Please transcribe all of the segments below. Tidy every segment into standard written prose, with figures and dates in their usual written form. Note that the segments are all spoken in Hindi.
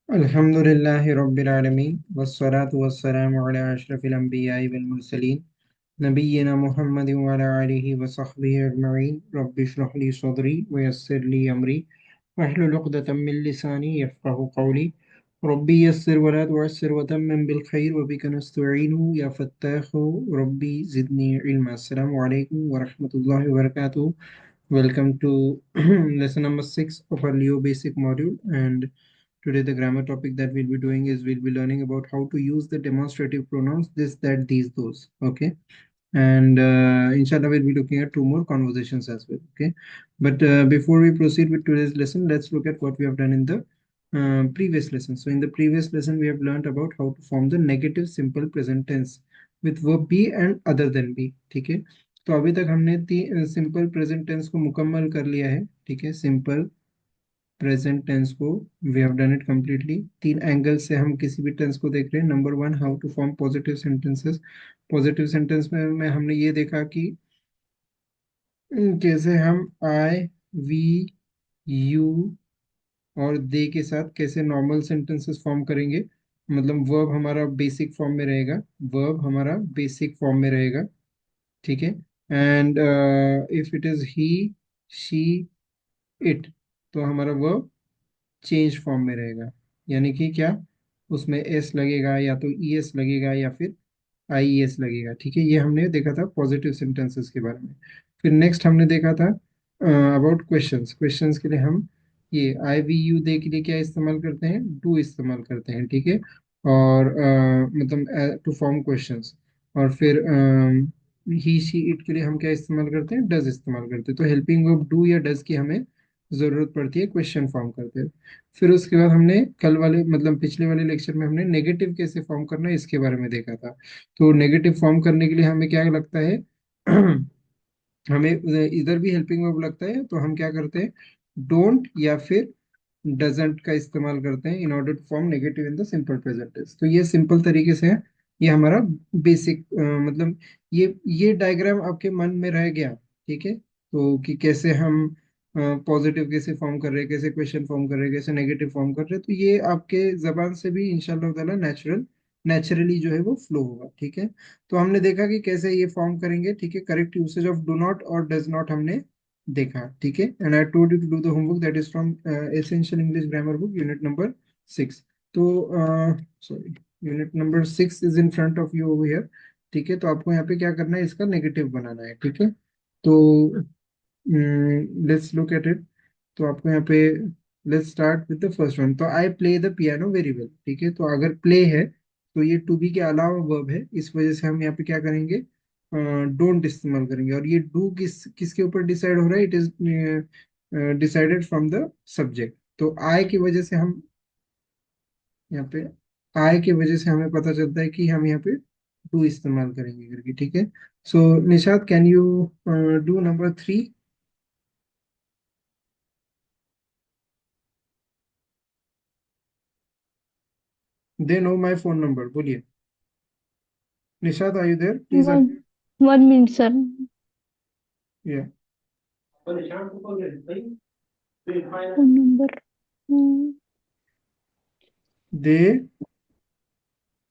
अल्हम्दुलिल्लाहि रब्बिल आलमीन वस्सलातु वस्सलामु अला अशरफिल अंबियाइ वल मुरसलीन नबिय्यिना मुहम्मदिन व अला आलिहि व सहबिहि अजमईन रब्बि इश्रह ली सदरी व यस्सिर ली अमरी वहलुल उक़दतम मिन लिसानी यफ़क़हू क़ौली रब्बी यस्सिर व ला तुअस्सिर व तम्मिम बिल खैर व बिका नस्तईनु या फ़त्ताहु रब्बी ज़िदनी इल्मा। अस्सलामु अलैकुम व रहमतुल्लाहि व बरकातुहू। Welcome to lesson number 6 of our Leo basic module, and today the grammar topic that we'll be doing is we'll be learning about how to use the demonstrative pronouns this, that, these, those. Okay, and inshallah we'll be looking at two more conversations as well. Okay, but before we proceed with today's lesson, let's look at what we have done in the previous lesson. So in the previous lesson we have learned about how to form the negative simple present tense with verb be and other than be. ठीक है, तो अभी तक हमने सिंपल प्रेजेंट टेंस को मुकम्मल कर लिया है। ठीक है, सिंपल प्रेजेंट टेंस को we have done it completely. तीन एंगल से हम किसी भी टेंस को देख रहे हैं। Number one, how to form positive sentences. Positive sentence में हमने ये देखा कि कैसे हम आई, वी, यू और दे के साथ कैसे नॉर्मल सेंटेंसेस फॉर्म करेंगे। मतलब वर्ब हमारा बेसिक फॉर्म में रहेगा, वर्ब हमारा बेसिक फॉर्म में रहेगा। ठीक है, and if it is he, she, it, तो हमारा वर्ब चेंज फॉर्म में रहेगा। यानी कि क्या, उसमें एस लगेगा या तो ई एस लगेगा या फिर आई एस लगेगा। ठीक है, ये हमने देखा था पॉजिटिव सेंटेंसेस के बारे में। फिर नेक्स्ट हमने देखा था अबाउट क्वेश्चंस। क्वेश्चंस के लिए हम ये आई वी यू दे के लिए क्या इस्तेमाल करते हैं, डू इस्तेमाल करते हैं। ठीक है, और मतलब टू फॉर्म क्वेश्चंस। और फिर ही, शी, इट के लिए हम क्या इस्तेमाल करते हैं, डज इस्तेमाल करते हैं। तो हेल्पिंग वर्ब डू या डज की हमें जरूरत पड़ती है क्वेश्चन फॉर्म करते हैं। फिर उसके बाद हमने कल वाले मतलब पिछले वाले लेक्चर में हमने नेगेटिव कैसे फॉर्म करना है इसके बारे में देखा था। तो नेगेटिव फॉर्म करने के लिए हमें क्या लगता है हमें इधर भी हेल्पिंग वर्ब लगता है, तो हम क्या करते हैं, डोंट या फिर डजंट का इस्तेमाल करते हैं in order to form negative in the simple present tense. तो ये सिंपल तरीके से है, ये हमारा बेसिक मतलब ये डायग्राम आपके मन में रह गया। ठीक है, तो कि कैसे हम पॉजिटिव कैसे फॉर्म कर रहे हैं, कैसे क्वेश्चन फॉर्म कर रहे हैं, कैसे नेगेटिव फॉर्म कर रहे हैं, तो ये आपके जबान से भी इंशाल्लाह ताला नेचुरली जो है वो फ्लो होगा। ठीक है, तो हमने देखा कि कैसे ये फॉर्म करेंगे। ठीक है, correct usage of do not और डज नॉट हमने देखा। ठीक है, and I told you to do the homework that is from essential English grammar book unit number 6। तो sorry, unit number 6 is in front of you over here. ठीक है, तो आपको यहाँ पे क्या करना है, इसका नेगेटिव बनाना है। ठीक है, तो लेट्स लुक एट इट। तो आपको यहाँ पे let's start with the first one. तो I play the piano very well. ठीक है, तो अगर प्ले है तो ये टू बी के अलावा वर्ब है, इस वजह से हम यहाँ पे क्या करेंगे, डोंट इस्तेमाल करेंगे। और ये डू किसके ऊपर डिसाइड हो रहा है, it is decided from the subject. तो आई की वजह से हम यहाँ पे आई की वजह से हमें पता चलता है कि हम यहाँ पे डू इस्तेमाल करेंगे करके। ठीक है, so Nishad, can you do number 3? They know my phone number, बोलिए। Nishad, are you there, please One, unmute. 1 minute, sir. या Phone number. दे,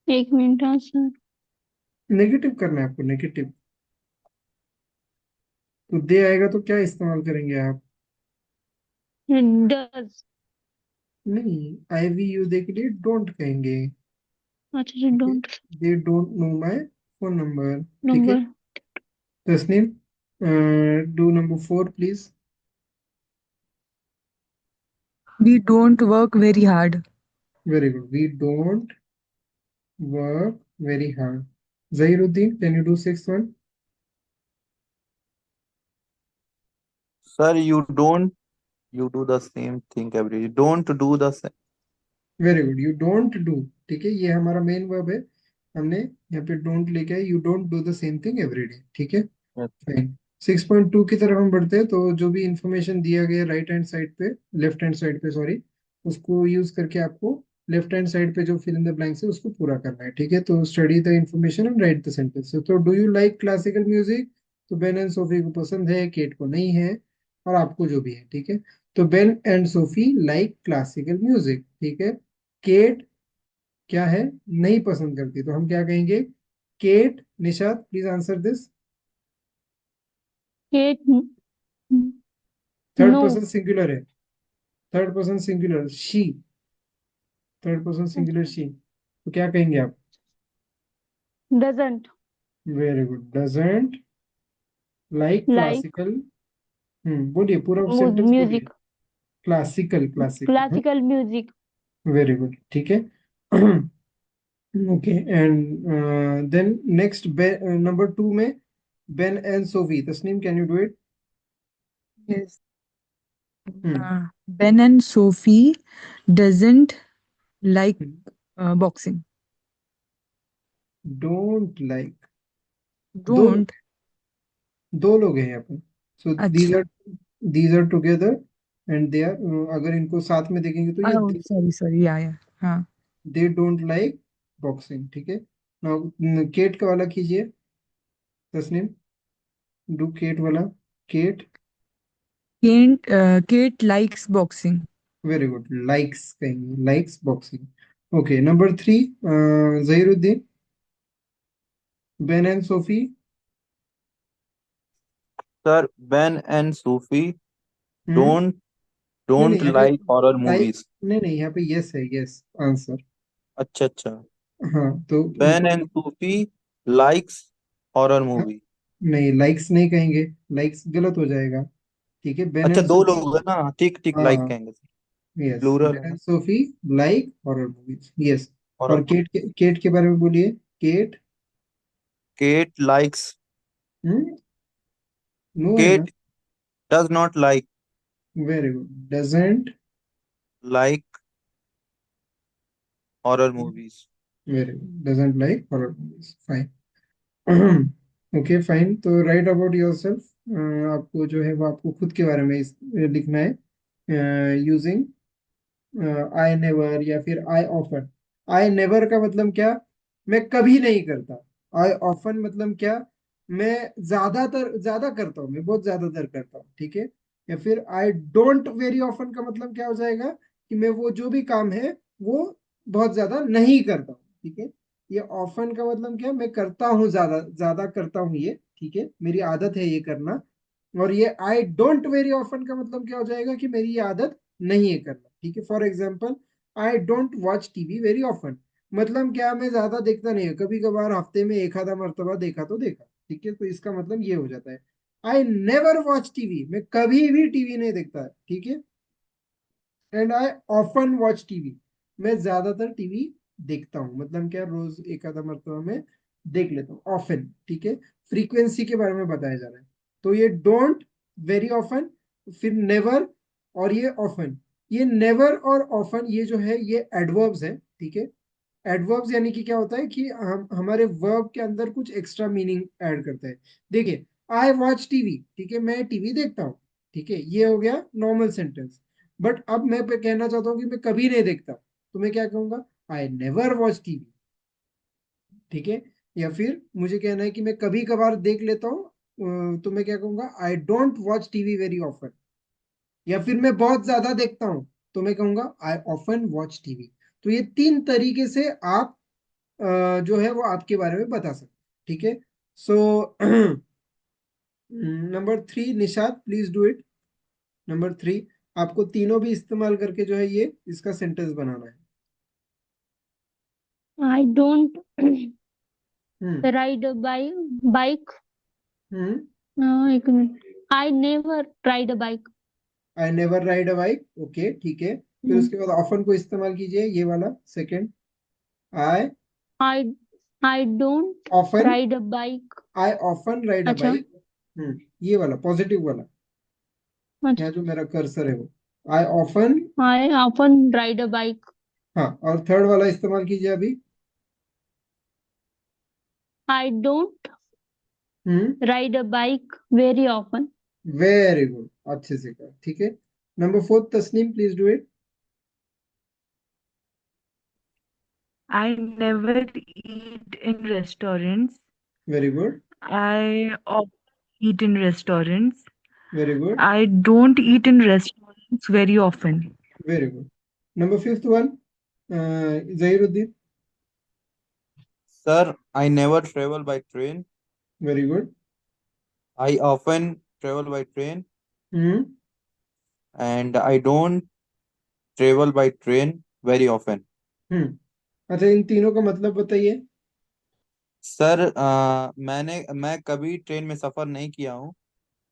1 minute, हाँ सर. नेगेटिव करना है आपको, नेगेटिव। तो दे आएगा तो क्या इस्तेमाल करेंगे आप? It does. नहीं, आई वी यू दे के लिए डोंट कहेंगे। अच्छा जी, ठीक है, don't they don't know my phone number. ठीक है, number. Tasneem, do number 4 please. We don't work very hard. Very good, we don't work very hard. Zahiruddin, can you do 6th one? Sir, you do the same thing every day. Don't do the same. Very good, you don't do. ठीक है, ये हमारा मेन वर्ब है, हमने यहाँ पे डोंट लेके आए, you don't do the same thing every day. ठीक है, Yes. फाइन। 6.2 की तरफ हम बढ़ते हैं। तो जो भी इंफॉर्मेशन दिया गया राइट हैंड साइड पे, लेफ्ट हैंड साइड पे सॉरी, उसको यूज करके आपको लेफ्ट हैंड साइड पे जो फिल इन द ब्लैंक्स है उसको पूरा करना है। ठीक है, तो study the information and write the sentence. तो do you like classical music? तो बेन एंड सोफी को पसंद है, केट को नहीं है, और आपको जो भी है। ठीक है, तो Ben and Sophie like classical music. ठीक है, केट क्या है, नहीं पसंद करती, तो हम क्या कहेंगे? Kate. Nishat please answer this. Kate. Third No. Person singular है, third person singular, she. Third person singular she, तो क्या कहेंगे आप? Doesn't very good, doesn't like like classical. बोलिए, पूरा सेंटेंस बोलिए। music. क्लासिकल, क्लासिकल है। Classical music. वेरी गुड, ठीक है। Okay, and then next number two में Ben and Sophie. Tasneem, can you do it? Yes. Ben and Sophie doesn't like boxing. Don't like. दो Don't. दो लोग हैं यहाँ पर। सो अच्छा. These are together and they are, अगर इनको साथ में देखेंगे तो ये Oh, sorry, sorry. Yeah, yeah. हाँ. दे डोंट लाइक बॉक्सिंग, ठीक है। नाउ केट का वाला कीजिए तस्नीम, डू केट वाला। Kate. Kate likes boxing. Very good, likes कहेंगे, likes boxing. Okay, number three, Zahiruddin, Ben and Sophie. Sir, Ben and Sophie hmm don't नहीं नहीं, don't यहाँ पे like horror लाइक, movies. नहीं नहीं, यहाँ पे यस है, यस आंसर। अच्छा अच्छा। हाँ, तो Ben उनको, and Sophie likes horror हाँ, movie. नहीं लाइक्स नहीं कहेंगे, लाइक्स गलत हो जाएगा, ठीक है। बेन अच्छा, एंड दो सोफी। लोग है ना, ठीक ठीक, लाइक हाँ, कहेंगे। यस, प्लूरल बेन है एंड ना। Sophie like horror movies, yes. Horror और मूवी। केट के बारे में बोलिए। केट। Kate likes. नो है ना। Kate does not very good, doesn't. like horror movies. Very good, doesn't like horror movies, fine. Okay fine, तो राइट अबाउट योरसेल्फ। आपको जो है वो आपको खुद के बारे में लिखना है यूजिंग आई नेवर या फिर आई ऑफन। आई नेवर का मतलब क्या? मैं कभी नहीं करता। आई ऑफन मतलब क्या? मैं ज्यादातर, ज्यादा करता हूँ, मैं बहुत ज्यादातर करता हूँ, ठीक है। या फिर आई डोंट वेरी ऑफन का मतलब क्या हो जाएगा? कि मैं वो जो भी काम है वो बहुत ज्यादा नहीं करता हूँ, ठीक है। ये ऑफन का मतलब क्या? मैं करता हूँ, ज्यादा ज्यादा करता हूँ ये, ठीक है, मेरी आदत है ये करना। और ये आई डोंट वेरी ऑफन का मतलब क्या हो जाएगा? कि मेरी ये आदत नहीं है करना, ठीक है। For example, I don't watch TV very often, मतलब क्या? मैं ज्यादा देखता नहीं है, कभी कभार हफ्ते में एक आधा मर्तबा देखा तो देखा, ठीक है। तो इसका मतलब ये हो जाता है। आई नेवर वॉच टीवी, मैं कभी भी टीवी नहीं देखता है, ठीक है। And I often watch TV, मैं ज्यादातर टीवी देखता हूँ, मतलब क्या? रोज एक आधा मर्तबा में देख लेता हूँ, ऑफन, ठीक है। फ्रीक्वेंसी के बारे में बताया जा रहा है। तो ये डोंट, वेरी ऑफन, फिर नेवर, और ये ऑफन। ये नेवर और ऑफन ये जो है ये एडवर्ब्स है, ठीक है। एडवर्ब्स यानी कि क्या होता है कि हम हमारे वर्ब के अंदर कुछ एक्स्ट्रा मीनिंग ऐड करते हैं। देखिए, आई वॉच टीवी, ठीक है, मैं टीवी देखता हूँ, ठीक है, ये हो गया नॉर्मल सेंटेंस। बट अब मैं कहना चाहता हूँ कि मैं कभी नहीं देखता, तो मैं क्या कहूंगा? आई नेवर वॉच टीवी, ठीक है। या फिर मुझे कहना है कि मैं कभी कभार देख लेता हूँ, तो मैं क्या कहूंगा? I don't watch TV very often. या फिर मैं बहुत ज्यादा देखता हूँ, तो मैं कहूंगा आई ऑफन वॉच टीवी। तो ये तीन तरीके से आप जो है वो आपके बारे में बता सकते हैं, ठीक है। So number three, Nishat please do it. Number three, आपको तीनों भी इस्तेमाल करके जो है ये इसका सेंटेंस बनाना है। I don't hmm ride a bike. हम्म एक minute. I never ride a bike. I never ride a bike, okay, ठीक है। फिर Hmm. उसके बाद ऑफन को इस्तेमाल कीजिए, ये वाला second. I I I don't often, ride a bike. I often ride a अच्छा. बाइक। ये वाला पॉजिटिव वाला, अच्छा. यहाँ जो मेरा कर्सर है वो, I often. I often ride a bike. हाँ, और थर्ड वाला इस्तेमाल कीजिए अभी। I don't hmm ride a bike very often. Very good, अच्छे से कर, ठीक है। Number fourth, Tasneem please do it. I never eat in restaurants. Very good, I often eat in restaurants. Very good, I don't eat in restaurants very often. Very good. Number fifth one, Zahiruddin. Sir, I never travel by train. Very good. I often travel by train, hmm. and I don't travel by train very often. अच्छा, इन तीनों का मतलब बताइए। सर मैं कभी ट्रेन में सफर नहीं किया हूँ।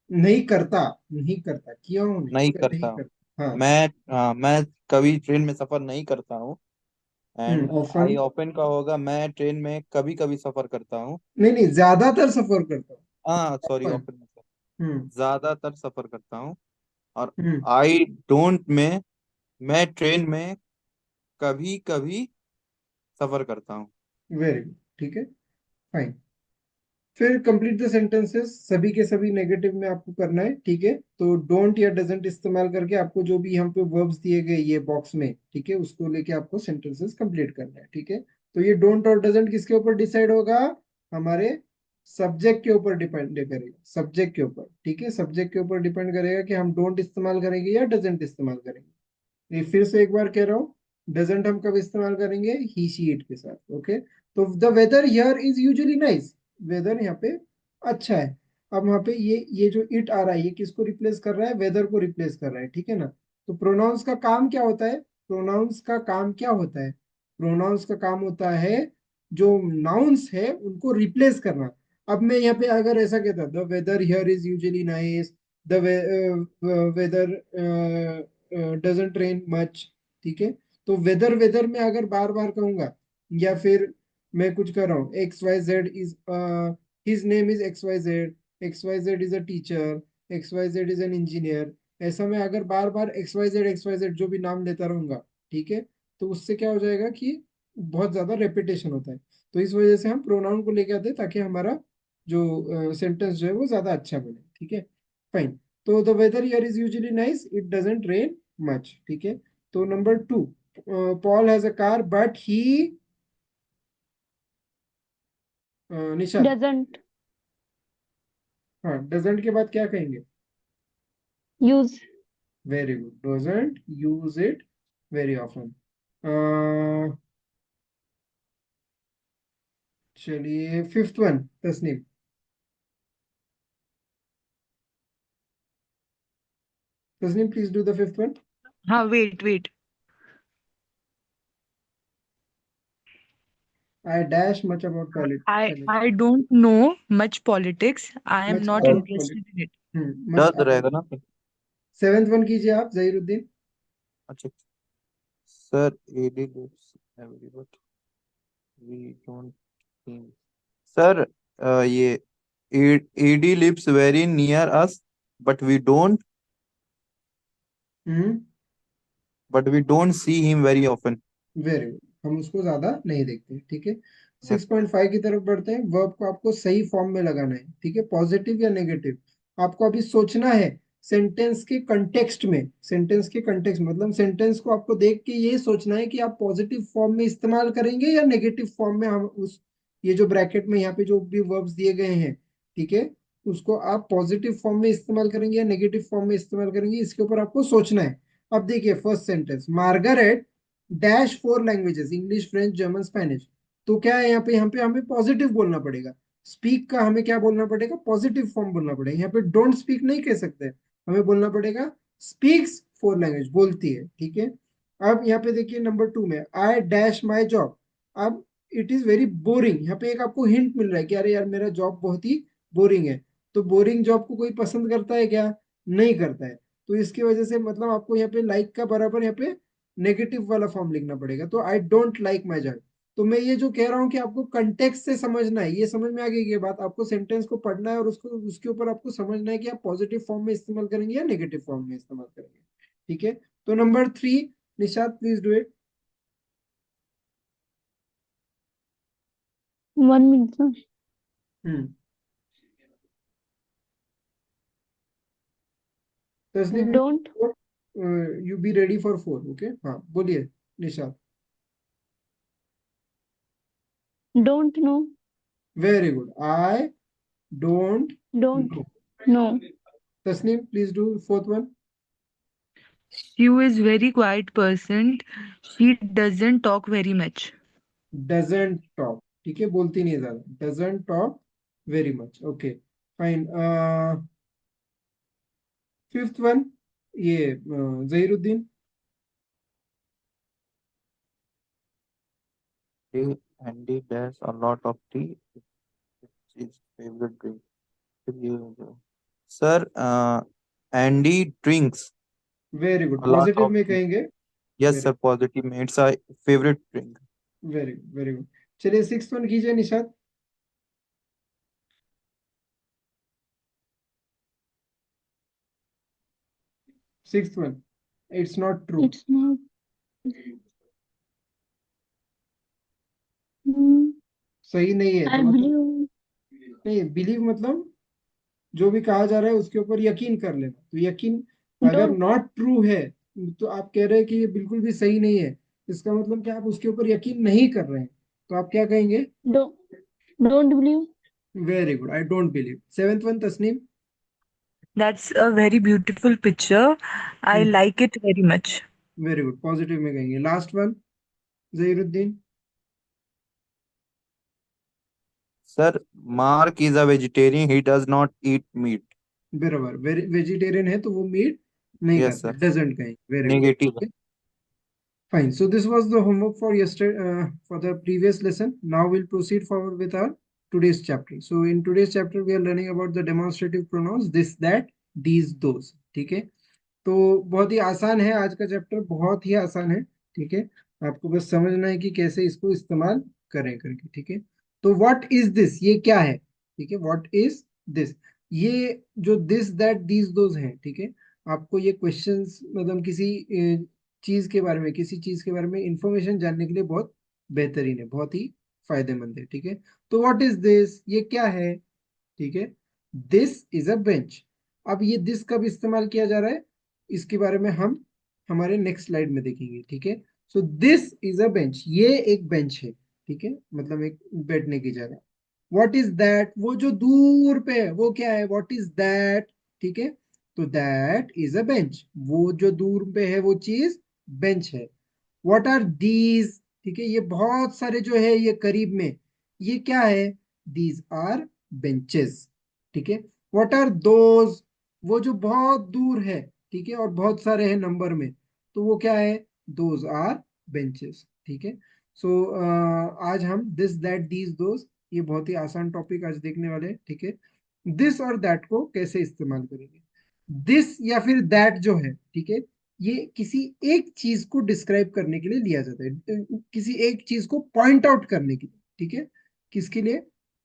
नहीं करता, नहीं करता, किया हूँ नहीं, नहीं नहीं करता। करता, हाँ। मैं कभी ट्रेन में सफर नहीं करता हूँ। And often. आई ओपन का होगा, मैं ट्रेन में कभी कभी सफर करता हूँ। नहीं नहीं, ज्यादातर सफर करता हूँ। हाँ सॉरी, ऑफन। ओपन में हम्म। ज्यादातर सफर करता हूँ। और हम्म। आई डोंट में मैं ट्रेन में कभी कभी सफर करता हूँ। वेरी गुड, ठीक है, फाइन। फिर कंप्लीट द सेंटेंसेस, सभी के सभी नेगेटिव में आपको करना है, ठीक है। तो डोंट या डजंट इस्तेमाल करके आपको जो भी यहाँ पे वर्ब्स दिए गए ये बॉक्स में, ठीक है, उसको लेके आपको सेंटेंसेस कंप्लीट करना है, ठीक है। तो ये डोंट और डजंट किसके ऊपर डिसाइड होगा? हमारे सब्जेक्ट के ऊपर डिपेंड करेगा, सब्जेक्ट के ऊपर, ठीक है। सब्जेक्ट के ऊपर डिपेंड करेगा कि हम डोंट इस्तेमाल करेंगे या डजंट इस्तेमाल करेंगे। ये फिर से एक बार कह रहा हूँ, डजंट हम कब इस्तेमाल करेंगे? ही शी इट के साथ, ओके। तो the weather here is usually nice, weather यहाँ पे अच्छा है। अब वहाँ पे ये जो इट आ रहा है, ये किसको रिप्लेस कर रहा है? वेदर को रिप्लेस कर रहा है, ठीक है ना। तो प्रोनाउंस का काम क्या होता है? प्रोनाउंस का काम क्या होता है? प्रोनाउंस का काम होता है जो नाउन्स है उनको रिप्लेस करना। अब मैं यहाँ पे अगर ऐसा कहता, the weather here is usually nice, the weather doesn't rain much, ठीक है। तो वेदर वेदर में अगर बार बार कहूंगा, या फिर मैं कुछ कर रहा हूँ, X Y Z is, his name is X Y Z is a teacher, X Y Z is an engineer, ऐसा मैं अगर बार बार एक्स वाई जेड जो भी नाम लेता रहूंगा, ठीक है, तो उससे क्या हो जाएगा कि बहुत ज्यादा रेपिटेशन होता है। तो इस वजह से हम प्रोनाउन को लेके आते हैं ताकि हमारा जो सेंटेंस जो है वो ज्यादा अच्छा बने, ठीक है, फाइन। तो the weather here is usually nice, it doesn't rain much, ठीक है। तो number two, Paul has a car but he, Nishad. doesn't हाँ, डजंट के बाद क्या कहेंगे? use very good, doesn't use it very often. चलिए fifth one, Tasneem. Tasneem please do the fifth one. हाँ, wait. I dash much about I politics. I don't know much politics. I am much not about interested in it. Politics, much does about. रहेगा ना? सेवेंथ वन कीजिए आप, जहीरुद्दीन। अच्छा sir, Eddie lives every but we don't think. Sir ये Eddie lives very near us but we don't hmm. But we don't see him very often. Very good, हम उसको ज्यादा नहीं देखते, ठीक है। 6.5 की तरफ बढ़ते हैं। वर्ब को आपको सही फॉर्म में लगाना है, ठीक है, पॉजिटिव या नेगेटिव। आपको अभी सोचना है सेंटेंस के कंटेक्स्ट में, सेंटेंस के कंटेक्स्ट मतलब सेंटेंस को आपको देख के ये सोचना है कि आप पॉजिटिव फॉर्म में इस्तेमाल करेंगे या नेगेटिव फॉर्म में। हम उस, ये जो ब्रैकेट में यहाँ पे जो भी वर्ब्स दिए गए हैं, ठीक है, उसको आप पॉजिटिव फॉर्म में इस्तेमाल करेंगे या नेगेटिव फॉर्म में इस्तेमाल करेंगे, इसके ऊपर आपको सोचना है। अब देखिए first sentence, Margaret dash 4 languages, English, French, German, Spanish. तो क्या है यहाँ पे हमें पॉजिटिव बोलना पड़ेगा। स्पीक का हमें क्या बोलना पड़ेगा? पॉजिटिव फॉर्म बोलना पड़ेगा। यहाँ पे डोंट स्पीक नहीं कह सकते, हमें बोलना पड़ेगा स्पीक्स 4 लैंग्वेज, बोलती है, ठीक है। अब यहाँ पे देखिए नंबर 2 में, आई डैश माई जॉब। अब इट इज वेरी बोरिंग, यहाँ पे एक आपको हिंट मिल रहा है कि अरे यार मेरा जॉब बहुत ही बोरिंग है। तो बोरिंग जॉब को कोई पसंद करता है क्या? नहीं करता है। तो इसकी वजह से मतलब आपको यहाँ पे लाइक का बराबर यहाँ पे नेगेटिव वाला फॉर्म लिखना पड़ेगा। तो I don't like my job. तो मैं ये जो कह रहा हूँ कि आपको कंटेक्स्ट से समझना है, ये समझ में आ गई ये बात। आपको सेंटेंस को पढ़ना है और उसको उसके ऊपर आपको समझना है कि आप पॉजिटिव फॉर्म में इस्तेमाल करेंगे या नेगेटिव फॉर्म में इस्तेमाल करेंगे, ठीक है। तो number 3, Nishad please do it. 1 minute sir. Hmm. Tasleem, don't you be ready for 4, okay, हाँ बोलिए Nishad. don't know very good, I don't don't know. know Tasleem please do fourth one. Sue is very quiet person. She doesn't talk very much. Doesn't talk, ठीक है, बोलती नहीं है ज्यादा, doesn't talk very much, okay fine. Fifth one, ये Zahiruddin. He Andy does a lot of tea. It's his favorite drink. Sir, Andy drinks very good, a lot positive of में tea. कहेंगे। Yes, very sir. Positive. It's a favorite drink. Very very good. चलिए सिक्स्थ वन कीजिए Nishad. Sixth one, it's not true. It's not. Hmm, सही नहीं है तो I मतलब, believe. नहीं, बिलीव मतलब जो भी कहा जा रहा है उसके ऊपर यकीन कर लेना, तो यकीन अगर Don't नॉट ट्रू है तो आप कह रहे हैं कि ये बिल्कुल भी सही नहीं है, इसका मतलब कि आप उसके ऊपर यकीन नहीं कर रहे हैं, तो आप क्या कहेंगे? don't don't believe. Very good, I don't believe. Seventh one Tasneem. That's a very beautiful picture. I like it very much. Very good, positive में कहेंगे। Last one Zahiruddin. Sir, Mark is a vegetarian. He does not eat meat. बराबर, वेजिटेरियन है तो वो मीट नहीं Yes, खाता, sir. डजंट कहेंगे। Very Negative. Good, fine. So this was the homework for yesterday, for the previous lesson. Now we'll proceed forward with our today's chapter. So in today's chapter, we are learning about the demonstrative pronouns this, that, these, those. ठीक है, तो बहुत ही आसान है आज का चैप्टर, बहुत ही आसान है। ठीक है, आपको बस समझना है कि कैसे इसको इस्तेमाल करें करके। ठीक है, तो व्हाट इज दिस, ये क्या है? ठीक है, व्हाट इज दिस, ये जो दिस दैट दीज दोज हैं, ठीक है, आपको ये क्वेश्चंस मतलब किसी चीज के बारे में, किसी चीज के बारे में इंफॉर्मेशन जानने के लिए बहुत बेहतरीन है, बहुत ही फायदेमंद है। ठीक है, तो व्हाट इज दिस, ये क्या है? ठीक है, दिस इज अ बेंच। अब ये दिस कब इस्तेमाल किया जा रहा है, इसके बारे में हम हमारे नेक्स्ट स्लाइड में देखेंगे। ठीक है, so this is a bench, ये एक बेंच है। ठीक है, मतलब एक बैठने की जगह। व्हाट इज दैट, वो जो दूर पे है वो क्या है? What is that? ठीक है, तो दैट इज अ बेंच, वो जो दूर पे है वो चीज बेंच है। व्हाट आर दीज, ठीक है, ये बहुत सारे जो है ये करीब में, ये क्या है? These are benches. ठीक है, व्हाट आर दोज, वो जो बहुत दूर है, ठीक है, और बहुत सारे हैं नंबर में, तो वो क्या है? Those are benches. ठीक है, सो आज हम दिस दैट दीज दोज, ये बहुत ही आसान टॉपिक आज देखने वाले हैं। ठीक है, दिस और दैट को कैसे इस्तेमाल करेंगे? दिस या फिर दैट जो है, ठीक है, ये किसी एक चीज को डिस्क्राइब करने के लिए लिया जाता है, किसी एक चीज को पॉइंट आउट करने के लिए। ठीक है, किसके लिए?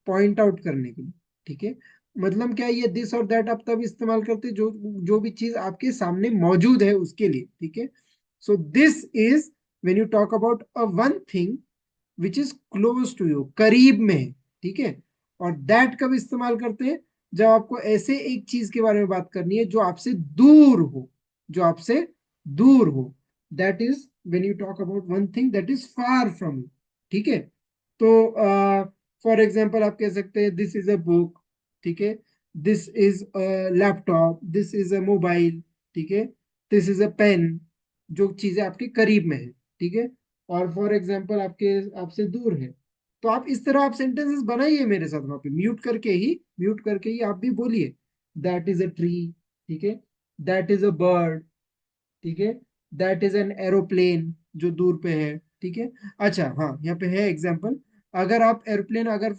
पॉइंट आउट करने के लिए। ठीक है, मतलब क्या है, ये दिस और दैट आप तब इस्तेमाल करते हैं जो जो भी चीज आपके सामने मौजूद है उसके लिए। ठीक है, so this is when you talk about a one thing which is close to you, करीब में है। ठीक है, और दैट कब इस्तेमाल करते हैं? जब आपको ऐसे एक चीज के बारे में बात करनी है जो आपसे दूर हो, जो आपसे दूर हो, that is when you talk about one thing that is far from you. ठीक है, तो फॉर एग्जाम्पल आप कह सकते हैं दिस इज अ बुक। ठीक है, this is a laptop, this is a mobile. ठीक है, दिस इज अ पेन, जो चीजें आपके करीब में है। ठीक है, और फॉर एग्जाम्पल आपके आपसे दूर है, तो आप इस तरह आप सेंटेंसेस बनाइए मेरे साथ, वहां पे म्यूट करके ही आप भी बोलिए, दैट इज अ ट्री। ठीक है, दैट इज अ बर्ड। ठीक है, दैट इज एन एरोप्लेन, जो दूर पे है। ठीक है, अच्छा हाँ, यहाँ पे है एग्जाम्पल, अगर आप एरोप्लेन अगर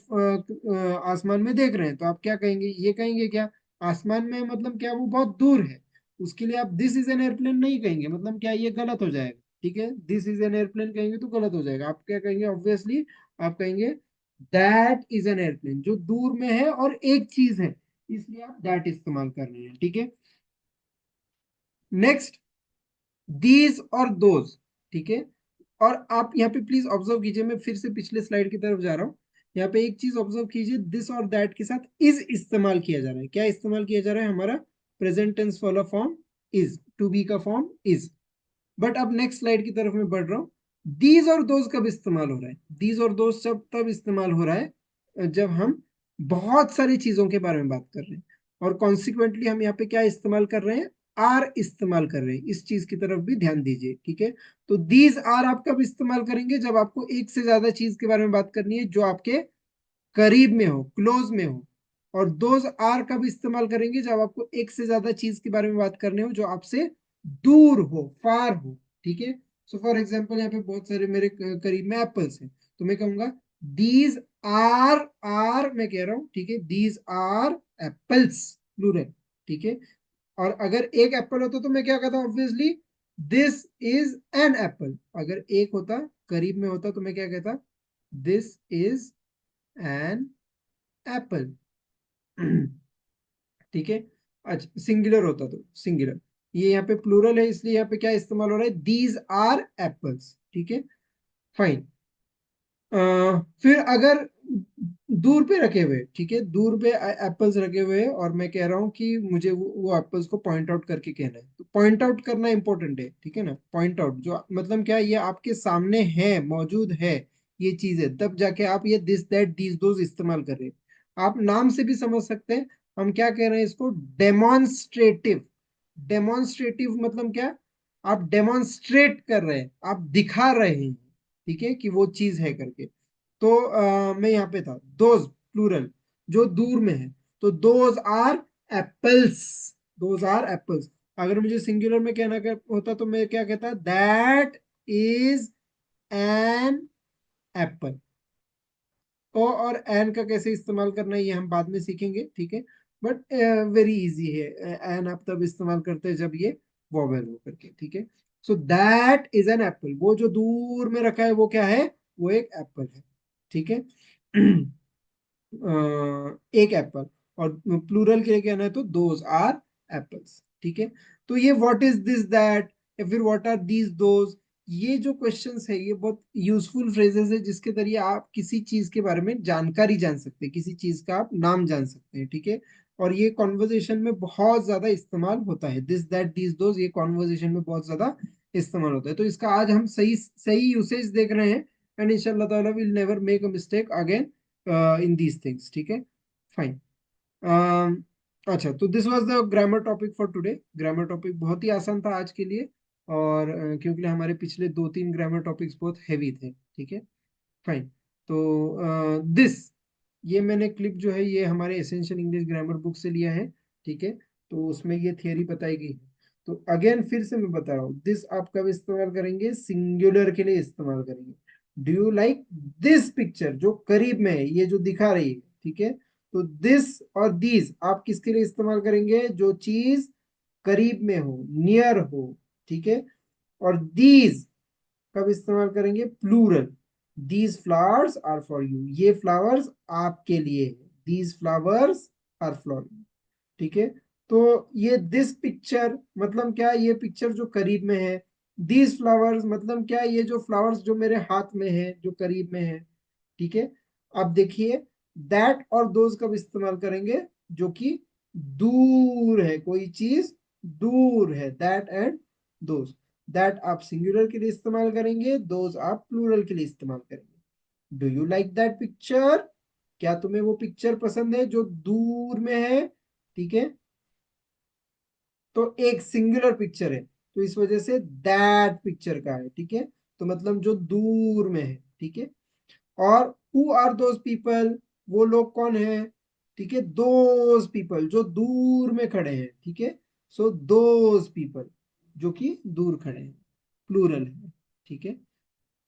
आसमान में देख रहे हैं तो आप क्या कहेंगे? ये कहेंगे क्या? आसमान में मतलब क्या, वो बहुत दूर है, उसके लिए आप दिस इज एन एयरप्लेन नहीं कहेंगे, मतलब क्या, ये गलत हो जाएगा। ठीक है, दिस इज एन एयरप्लेन कहेंगे तो गलत हो जाएगा, आप क्या कहेंगे? ऑब्वियसली आप कहेंगे दैट इज एन एयरप्लेन, जो दूर में है और एक चीज है, इसलिए आप दैट इस्तेमाल कर रहे हैं। ठीक है, नेक्स्ट, दीज और दोज। ठीक है, और आप यहाँ पे प्लीज ऑब्जर्व कीजिए, मैं फिर से पिछले स्लाइड की तरफ जा रहा हूँ। यहाँ पे एक चीज ऑब्जर्व कीजिए, दिस और दैट के साथ इज इस्तेमाल किया जा रहा है। क्या इस्तेमाल किया जा रहा है? हमारा प्रेजेंट टेंस वाला फॉर्म इज, टू बी का फॉर्म इज। बट अब नेक्स्ट स्लाइड की तरफ मैं बढ़ रहा हूँ, दीज और दोज कब इस्तेमाल हो रहा है? दीज और दोज सब तब इस्तेमाल हो रहा है जब हम बहुत सारी चीजों के बारे में बात कर रहे हैं, और कॉन्सिक्वेंटली हम यहाँ पे क्या इस्तेमाल कर रहे हैं? आर इस्तेमाल कर रहे हैं, इस चीज की तरफ भी ध्यान दीजिए, ठीक है। तो दीज आर आप कब इस्तेमाल करेंगे, जब आपको एक से ज्यादा चीज के बारे में बात करनी है जो आपके करीब में हो, क्लोज में हो। और दोज आर कब इस्तेमाल करेंगे, जब आपको एक से ज्यादा चीज के बारे में बात करनी हो जो आपसे दूर हो, फार हो, ठीक है। सो फॉर एग्जाम्पल यहाँ पे बहुत सारे मेरे करीब में एप्पल्स हैं, तो मैं कहूंगा दीज आर मैं कह रहा हूँ, ठीक है, दीज आर एप्पल्स, प्लूरल, ठीक है। और अगर एक एप्पल होता तो मैं क्या कहता, obviously this is an apple. अगर एक होता, करीब में होता, तो मैं क्या कहता, दिस इज एन एप्पल। ठीक है। अच्छा, सिंगुलर होता तो सिंगुलर, ये यहाँ पे प्लूरल है इसलिए यहाँ पे क्या इस्तेमाल हो रहा है, दीज आर एप्पल्स, ठीक है, फाइन। फिर अगर दूर पे रखे हुए, ठीक है, दूर पे एप्पल्स रखे हुए हैं और मैं कह रहा हूँ कि मुझे वो एप्पल्स को पॉइंट आउट करके कहना है, तो पॉइंट आउट करना इंपॉर्टेंट है, ठीक है ना। पॉइंट आउट जो मतलब क्या है, ये आपके सामने है, मौजूद है, ये चीज है, तब जाके आप ये दिस दैट दीज दोज इस्तेमाल कर रहे हैं। आप नाम से भी समझ सकते हैं, हम क्या कह रहे हैं इसको, डेमोन्स्ट्रेटिव। डेमोन्स्ट्रेटिव मतलब क्या, आप डेमोन्स्ट्रेट कर रहे हैं, आप दिखा रहे हैं, ठीक है, कि वो चीज है करके। तो मैं यहाँ पे था, दोज प्लूरल, जो दूर में है, तो those are apples, those are apples. अगर मुझे सिंगुलर में कहना होता तो मैं क्या कहता, दैट इज एन एप्पल। ओ और एन का कैसे इस्तेमाल करना है ये हम बाद में सीखेंगे, ठीक है, बट वेरी इजी है। एन आप तब इस्तेमाल करते हैं जब ये वॉवेल हो करके, ठीक है। So that is an apple, वो जो दूर में रखा है वो क्या है, वो एक एप्पल है, ठीक है। एक एप्पल। और प्लूरल के लिए कहना है तो दोज आर एप्पल्स, ठीक है। तो ये व्हाट इज दिस दैट, या फिर व्हाट आर दीज दोज, ये जो क्वेश्चंस है ये बहुत यूजफुल फ्रेजेस है जिसके जरिए आप किसी चीज के बारे में जानकारी जान सकते हैं, किसी चीज का आप नाम जान सकते हैं, ठीक है। और ये कॉन्वर्जेशन में बहुत ज्यादा इस्तेमाल होता है, दिस दैट दीज दोज, ये कॉन्वर्जेशन में बहुत ज्यादा इस्तेमाल होता है। तो इसका आज हम सही सही यूसेज देख रहे हैं, एंड इंशाल्लाह ताला will never make a mistake again in these things, ठीक है, फाइन। अच्छा, तो this was the grammar topic for today. Grammar topic बहुत ही आसान था आज के लिए, और क्योंकि हमारे पिछले 2-3 ग्रामर टॉपिक्स बहुत हैवी थे, ठीक है, फाइन। तो दिस, ये मैंने क्लिप जो है ये हमारे एसेंशियल इंग्लिश ग्रामर बुक से लिया है, ठीक है। तो उसमें ये थियरी बताई गई है। तो अगेन फिर से मैं बता रहा हूँ, दिस आप कब इस्तेमाल करेंगे, सिंगुलर के लिए इस्तेमाल करेंगे। Do you like this picture, जो करीब में है, ये जो दिखा रही है, ठीक है। तो दिस और दीज आप किसके लिए इस्तेमाल करेंगे, जो चीज करीब में हो, नियर हो, ठीक है। और दीज कब इस्तेमाल करेंगे, plural, these flowers are for you, ये फ्लावर्स आपके लिए है, these flowers are for you, ठीक है। तो ये दिस पिक्चर मतलब क्या, ये पिक्चर जो करीब में है, दीज फ्लावर्स मतलब क्या, ये जो फ्लावर्स जो मेरे हाथ में है, जो करीब में है, ठीक है। अब देखिए, दैट और दोज कब इस्तेमाल करेंगे, जो कि दूर है, कोई चीज दूर है, दैट एंड दोज। दैट आप सिंगुलर के लिए इस्तेमाल करेंगे, दोज आप प्लूरल के लिए इस्तेमाल करेंगे। Do you like that picture, क्या तुम्हें वो पिक्चर पसंद है जो दूर में है, ठीक है। तो एक सिंगुलर पिक्चर है, तो इस वजह से दैट पिक्चर का है, ठीक है। तो मतलब जो दूर में है, ठीक है। और हु आर दोज पीपल, वो लोग कौन है, ठीक है, दोज पीपल जो दूर में खड़े हैं, ठीक है। सो दोज पीपल जो कि दूर खड़े हैं, प्लूरल है, ठीक है।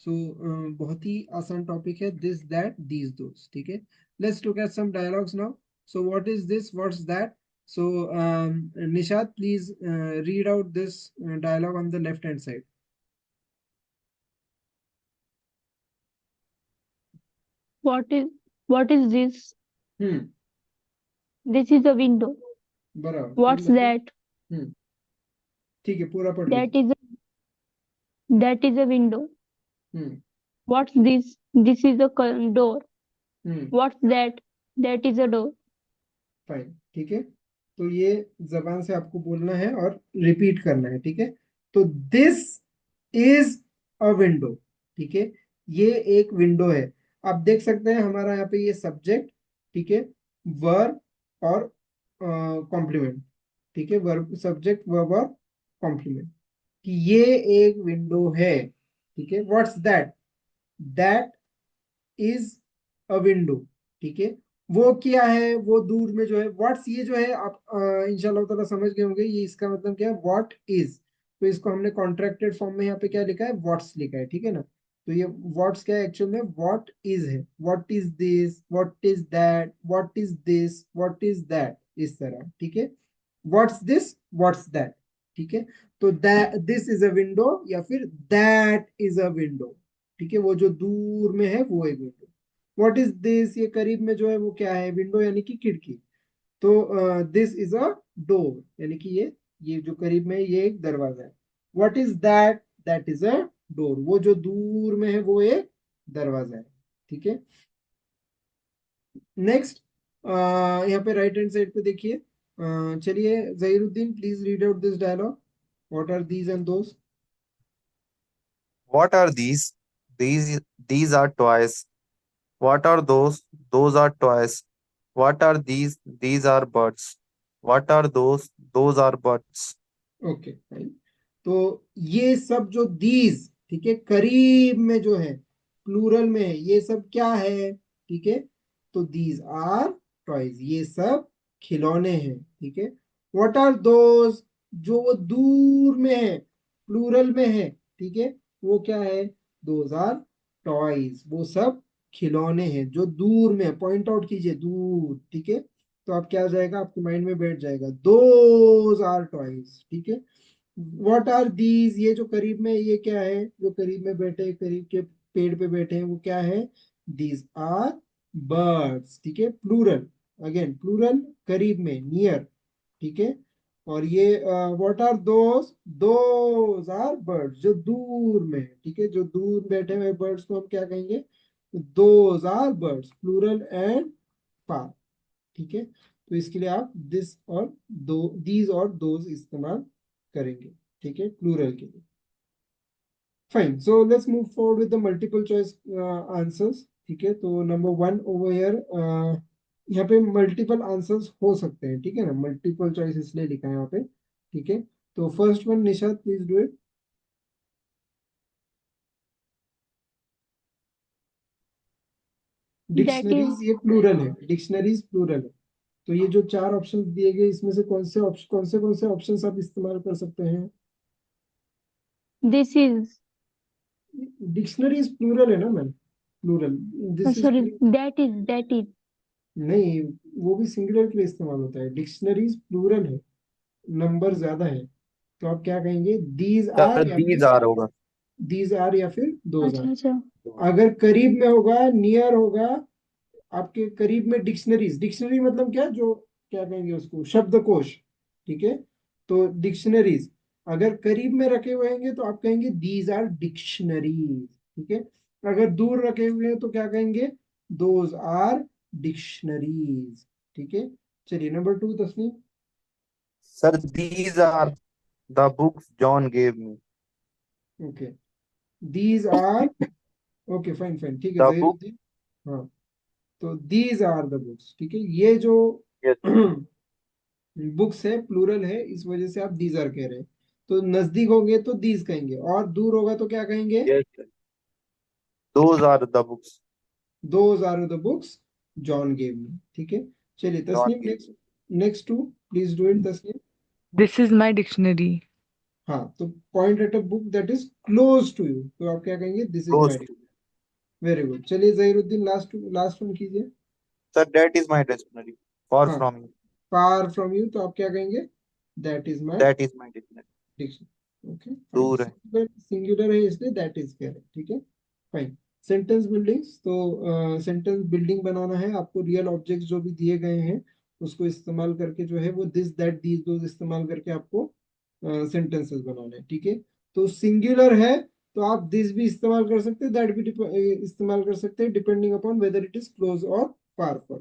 सो बहुत ही आसान टॉपिक है, दिस दैट दीज दोज, ठीक है। Let's look at some dialogues now. So what is this, what's that. So Nishad, please read out this dialogue on the left hand side. What is what is this? Hmm, This is a window. बराबर, फिर What's बताओ। that? हम्म, ठीक है, पूरा पढ़ That लीजिए। is a window. Hmm. What's this? This is a door. Hmm, What's that? That is a door. Fine, ठीक है। तो ये जबान से आपको बोलना है और रिपीट करना है, ठीक है। तो दिस इज अ विंडो, ठीक है, ये एक विंडो है। आप देख सकते हैं हमारा यहाँ पे ये सब्जेक्ट, ठीक है, वर्ब और कॉम्प्लीमेंट, ठीक है, वर्ब सब्जेक्ट वर्ब और कॉम्प्लीमेंट, कि ये एक विंडो है। ठीक है, what's that, that is a window. ठीक है, वो क्या है, वो दूर में जो है, व्हाट्स, ये जो है आप इंशाल्लाह ताला समझ गए होंगे, ये इसका मतलब क्या है, व्हाट इज। तो इसको हमने कॉन्ट्रैक्टेड फॉर्म में यहाँ पे क्या लिखा है, व्हाट्स लिखा है। ठीक है ना, तो ये व्हाट्स क्या है एक्चुअल में, व्हाट इज है, what is this, what is that, what is this, what is that, इस तरह। ठीक है, व्हाट्स दिस, व्हाट्स दैट। ठीक है, तो दिस इज अ विंडो या फिर दैट इज अ विंडो। ठीक है, वो जो दूर में है वो एक विंडो। व्हाट इज दिस, ये करीब में जो है वो क्या है, विंडो यानी कि खिड़की। तो दिस इज अ डोर, यानी कि ये जो करीब में है ये एक दरवाजा है। What is that, that is a door, वो जो दूर में है वो एक दरवाजा है। ठीक है, नेक्स्ट, यहाँ पे राइट हैंड साइड पे देखिए, चलिए Zahiruddin please read out this dialogue, what are these and those. What are these? These are toys. What are those? Those are toys. What are these? These are birds. What are those? Those are birds. Okay fine, तो ये सब जो दीज, ठीक है, करीब में जो है, प्लूरल में है, ये सब क्या है। ठीक है, तो दीज आर टॉयज, ये सब खिलौने हैं। ठीक है, व्हाट आर दोज, जो वो दूर में है, प्लूरल में है। ठीक है, वो क्या है, दोज आर टॉयज, वो सब खिलौने हैं जो दूर में है, पॉइंट आउट कीजिए दूर। ठीक है, तो आप क्या आ जाएगा, आपके माइंड में बैठ जाएगा, दोज आर टॉयज। ठीक है, व्हाट आर दीज, ये जो करीब में, ये क्या है, जो करीब में बैठे, करीब के पेड़ पे बैठे हैं, वो क्या है, दीज आर बर्ड्स। ठीक है, प्लूरल, अगेन प्लूरल, करीब में, नियर। ठीक है, और ये what are those are birds, जो दूर में है। ठीक है, जो दूर बैठे हुए बर्ड्स को हम क्या कहेंगे, those are birds, plural and far. ठीक है, तो इसके लिए आप दिस और दो, दीज और दोज इस्तेमाल करेंगे। ठीक है, प्लूरल के लिए। Fine, so let's move forward with the multiple choice answers. ठीक है, तो नंबर वन ओवर हियर, यहाँ पे मल्टीपल आंसर्स हो सकते हैं। ठीक है ना, मल्टीपल चॉइस इसलिए लिखा है यहाँ पे। ठीक है, तो first one, Nishad please do it. That is dictionaries ये प्लूरल है, डिक्शनरीज प्लूरल है। तो ये जो चार ऑप्शन दिए गए, इसमें से कौन से ऑप्शन आप इस्तेमाल कर सकते हैं। this is डिक्शनरीज प्लूरल है ना ma'am, plural, this is, sorry, that is नहीं, वो भी सिंगुलर के लिए इस्तेमाल होता है, डिक्शनरीज प्लूरल है, नंबर ज्यादा है। तो आप क्या कहेंगे, दीज Sir, आर या फिर these are होगा. दीज आर या फिर दोज अच्छा आर। अच्छा अगर करीब में होगा, नियर होगा, आपके करीब में डिक्शनरीज, डिक्शनरी मतलब क्या, जो क्या कहेंगे उसको, शब्दकोश। ठीक है, तो डिक्शनरीज अगर करीब में रखे हुए हैं तो आप कहेंगे दीज आर डिक्शनरीज। ठीक है, अगर दूर रखे हुए हैं तो क्या कहेंगे, दोज आर डिक्शनरीज। ठीक है, चलिए number two, Tasneem. Sir, these are the books John gave me. Okay, these are, okay fine fine, ठीक है The book, जहीरुद्दीन। हाँ, तो दीज आर द बुक्स। ठीक है, ये जो yes, बुक्स है, प्लूरल है, इस वजह से आप दीज आर कह रहे हैं। तो नजदीक होंगे तो दीज कहेंगे, और दूर होगा तो क्या कहेंगे, yes, sir. Those are the books those are the books John gave me. ठीक है, चलिए John Tasneem, gave next, me. Next two please do it Tasneem. This is my dictionary. हाँ, तो point at a book that is close to you, तो आप क्या कहेंगे, this is Close my. to. Very good, चलिए जहीरुद्दीन, लास्ट वन कीजिए। Sir, that is my dictionary. Far हाँ, from you. Far from you, तो आप क्या कहेंगे, that is my That is my dictionary. Dictionary. Okay fine, दूर है. सिंगुलर सिंगुलर है इसलिए दैट इज कह रहे हैं। ठीक है, फाइन। सेंटेंस बिल्डिंग्स, तो सेंटेंस बिल्डिंग बनाना है आपको, रियल ऑब्जेक्ट्स जो भी दिए गए हैं उसको इस्तेमाल करके जो है वो दिस दैट दीज दोज इस्तेमाल करके आपको सेंटेंसेस बनाने हैं। ठीक है, तो सिंगुलर है तो आप दिस भी इस्तेमाल कर सकते हैं, दैट भी इस्तेमाल कर सकते हैं, depending upon whether it is close और far from,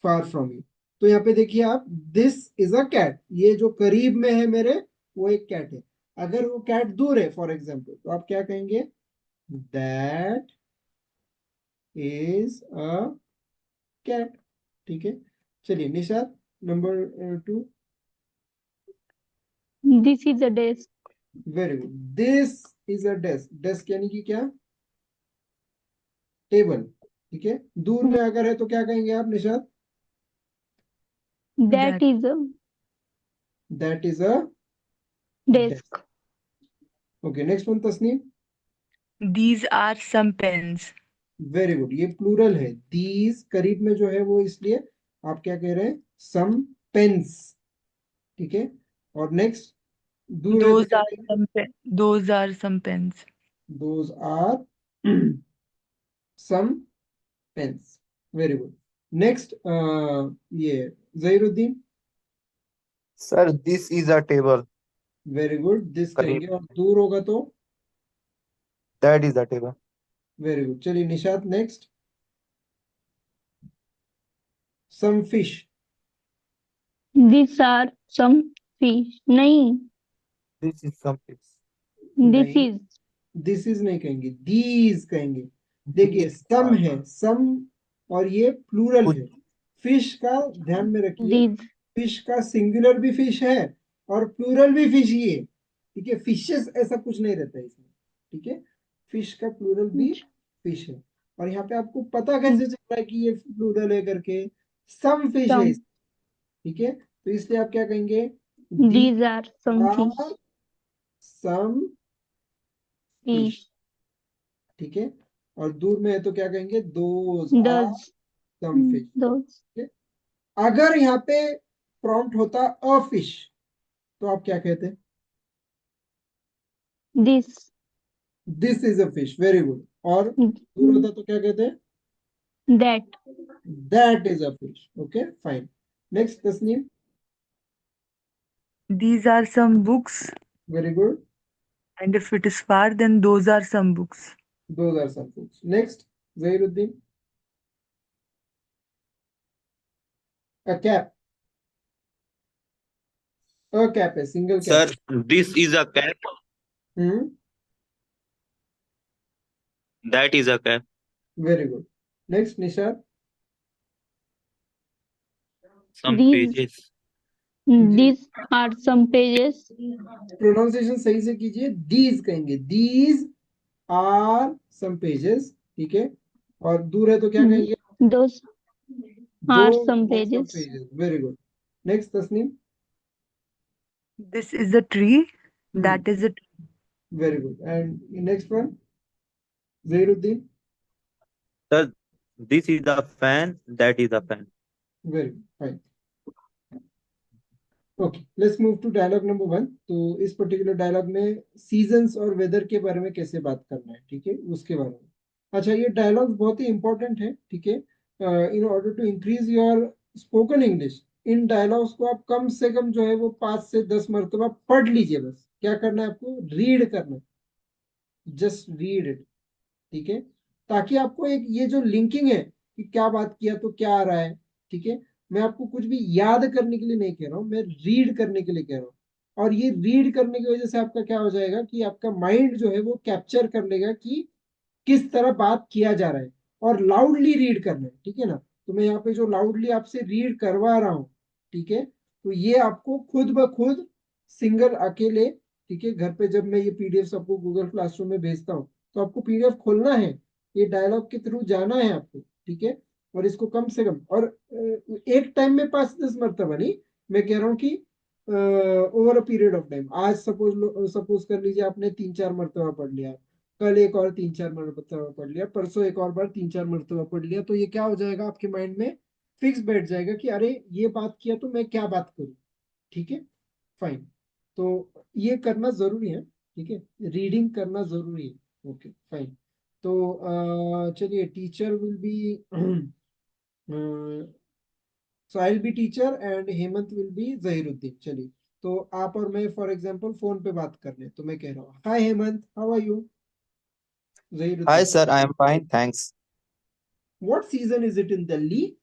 far from you. तो यहाँ पे देखिए आप, दिस इज अ कैट, ये जो करीब में है मेरे, वो एक कैट है। अगर वो कैट दूर है फॉर एग्जाम्पल, तो आप क्या कहेंगे, दैट इज अ कैट। ठीक है, चलिए Nishad, number two. This is a desk. Very good, this is a desk. Desk यानी कि क्या? टेबल। ठीक है, दूर में अगर है तो क्या कहेंगे आप निशाद? That That is a that is a desk. desk. Okay, next one Tasneem. these are some pens. Very good, ये प्लूरल है। दीज करीब में जो है वो, इसलिए आप क्या कह रहे हैं? सम पेन्स। ठीक है, और नेक्स्ट दूर है तो Those क्या are कहेंगे? some pen. Those are some pens. Those are some pens. Very good. Next ये Zahiruddin. Sir, this is a table. Very good, this करीब कहेंगे, और दूर होगा तो? that is a table. Very good. चलिए Nishat, next. Some fish. These are some fish. नहीं, This is some fish. this नहीं, is दिस इज नहीं कहेंगे, दीज कहेंगे। देखिए, These सम are है, सम, और ये प्लूरल कुछ है। फिश का ध्यान में रखिए, these. फिश का सिंगुलर भी फिश है और प्लूरल भी फिश ही है। ठीक है, फिशेस ऐसा कुछ नहीं रहता है इसमें। ठीक है, फिश का प्लूरल भी फिश है। और यहाँ पे आपको पता कैसे चल रहा है कि ये प्लूरल है करके? सम फिश है। Some. ठीक है, तो इसलिए आप क्या कहेंगे? The These are some are fish. Some fish. Fish. ठीक है, और दूर में है तो क्या कहेंगे? Those are Those. Some fish. Those. अगर यहाँ पे प्रॉम्प्ट होता अ फिश, तो आप क्या कहते? This. This is a fish. Very good. और दूर होता तो क्या कहते? That. That is a fish. Okay, fine. Next Tasneem. These are some books. Very good, And if it is far, then those are some books. Those are some fish. Next Zahiruddin. A cap. A cap है, single cap Sir, this is a cap. है। That is a cap. Very good. Next Nishad. Some These. pages. These are some pages. Pronunciation सही से कीजिए, दीज कहेंगे, दीज आर सम पेजेस। ठीक है, और दूर है तो क्या कहेंगे? Those दो are some some pages. Pages. Very good. Next Tasneem. This is a tree. That is a tree. Very good. And next one Zahiruddin. Sir, this is a fan. That is a fan. Very good, fine. Okay, let's move to dialogue number 1। तो इस पर्टिकुलर डायलॉग में सीजन्स और वेदर के बारे में कैसे बात करना है, ठीक है, उसके बारे में। अच्छा, ये डायलॉग बहुत ही इंपॉर्टेंट है। ठीक है, in order to increase your spoken English, इन डायलॉग्स को आप कम से कम जो है वो 5 से 10 मरतबा पढ़ लीजिए। बस क्या करना है आपको? रीड करना है, जस्ट रीड इट। ठीक है, ताकि आपको एक ये जो लिंकिंग है कि क्या बात किया तो क्या आ रहा है। ठीक है, मैं आपको कुछ भी याद करने के लिए नहीं कह रहा हूं, मैं रीड करने के लिए कह रहा हूं। और ये रीड करने की वजह से आपका क्या हो जाएगा कि आपका माइंड जो है वो कैप्चर कर लेगा कि किस तरह बात किया जा रहा है। और लाउडली रीड करना है, ठीक है ना? तो मैं यहाँ पे जो लाउडली आपसे रीड करवा रहा हूँ, ठीक है, तो ये आपको खुद ब खुद सिंगल अकेले, ठीक है, घर पे जब मैं ये पीडीएफ आपको गूगल क्लासरूम में भेजता हूँ, तो आपको पीडीएफ खोलना है, ये डायलॉग के थ्रू जाना है आपको। ठीक है, और इसको कम से कम, और एक टाइम में 5-10 मरतबा नहीं, मैं कह रहा हूँ कि over a period of time. आज सपोज कर लीजिए आपने 3-4 मरतबा पढ़ लिया, कल एक और 3-4 मरतबा पढ़ लिया, परसों एक और बार 3-4 मरतबा पढ़ लिया, तो ये क्या हो जाएगा आपके माइंड में? फिक्स बैठ जाएगा कि अरे ये बात किया तो मैं क्या बात करूं। ठीक है, फाइन। तो ये करना जरूरी है। ठीक है, रीडिंग करना जरूरी है। Okay, fine. तो चलिए, teacher will be so I will be teacher and Hemant will be Zahiruddin. चलिए, तो आप और मैं फॉर एग्जांपल फोन पे बात कर रहे हैं, तो मैं कह रहा हूँ, hi Hemant, how are you? Hi, Zahiruddin. sir. I am fine. Thanks. What season is it in Delhi?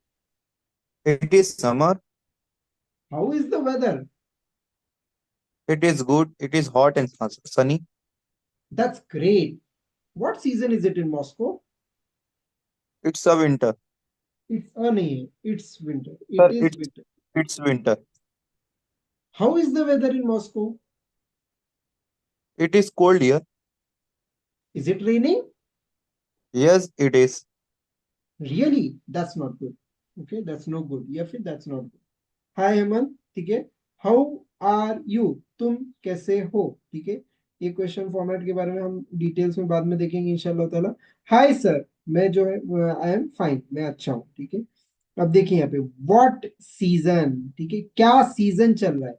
It is summer. How is the weather? It is good. It is hot and sunny. That's great. What season is it in Moscow? It's a winter. It's nahi hai. It's winter. Sir, It is winter. it's winter. How is the weather in Moscow? It is cold here. Is it raining? Yes, it is. Really? That's not good. Okay, that's no good. या फिर that's not good. हाय हेमंत, ठीक है। हाउ आर यू, तुम कैसे हो, ठीक है। ये क्वेश्चन फॉर्मेट के बारे में हम डिटेल्स में बाद में देखेंगे इंशाल्लाह ताला। हाय सर, मैं जो है आई एम फाइन, मैं अच्छा हूँ, ठीक है। अब देखिए यहाँ पे व्हाट सीजन, ठीक है, क्या सीजन चल रहा है।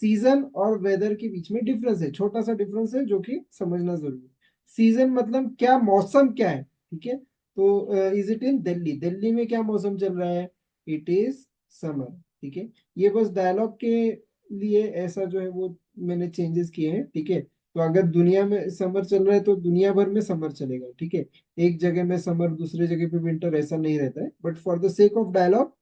सीजन और वेदर के बीच में डिफरेंस है, छोटा सा डिफरेंस है जो कि समझना जरूरी है। सीजन मतलब क्या, मौसम क्या है, ठीक है। तो इज इट इन दिल्ली, दिल्ली में क्या मौसम चल रहा है, इट इज समर, ठीक है। ये बस डायलॉग के लिए ऐसा जो है वो मैंने चेंजेस किए हैं, ठीक है। तो अगर दुनिया में समर चल रहा है तो दुनिया भर में समर चलेगा, ठीक है। एक जगह में समर दूसरे जगह पे विंटर ऐसा नहीं रहता है, but for the sake of dialogue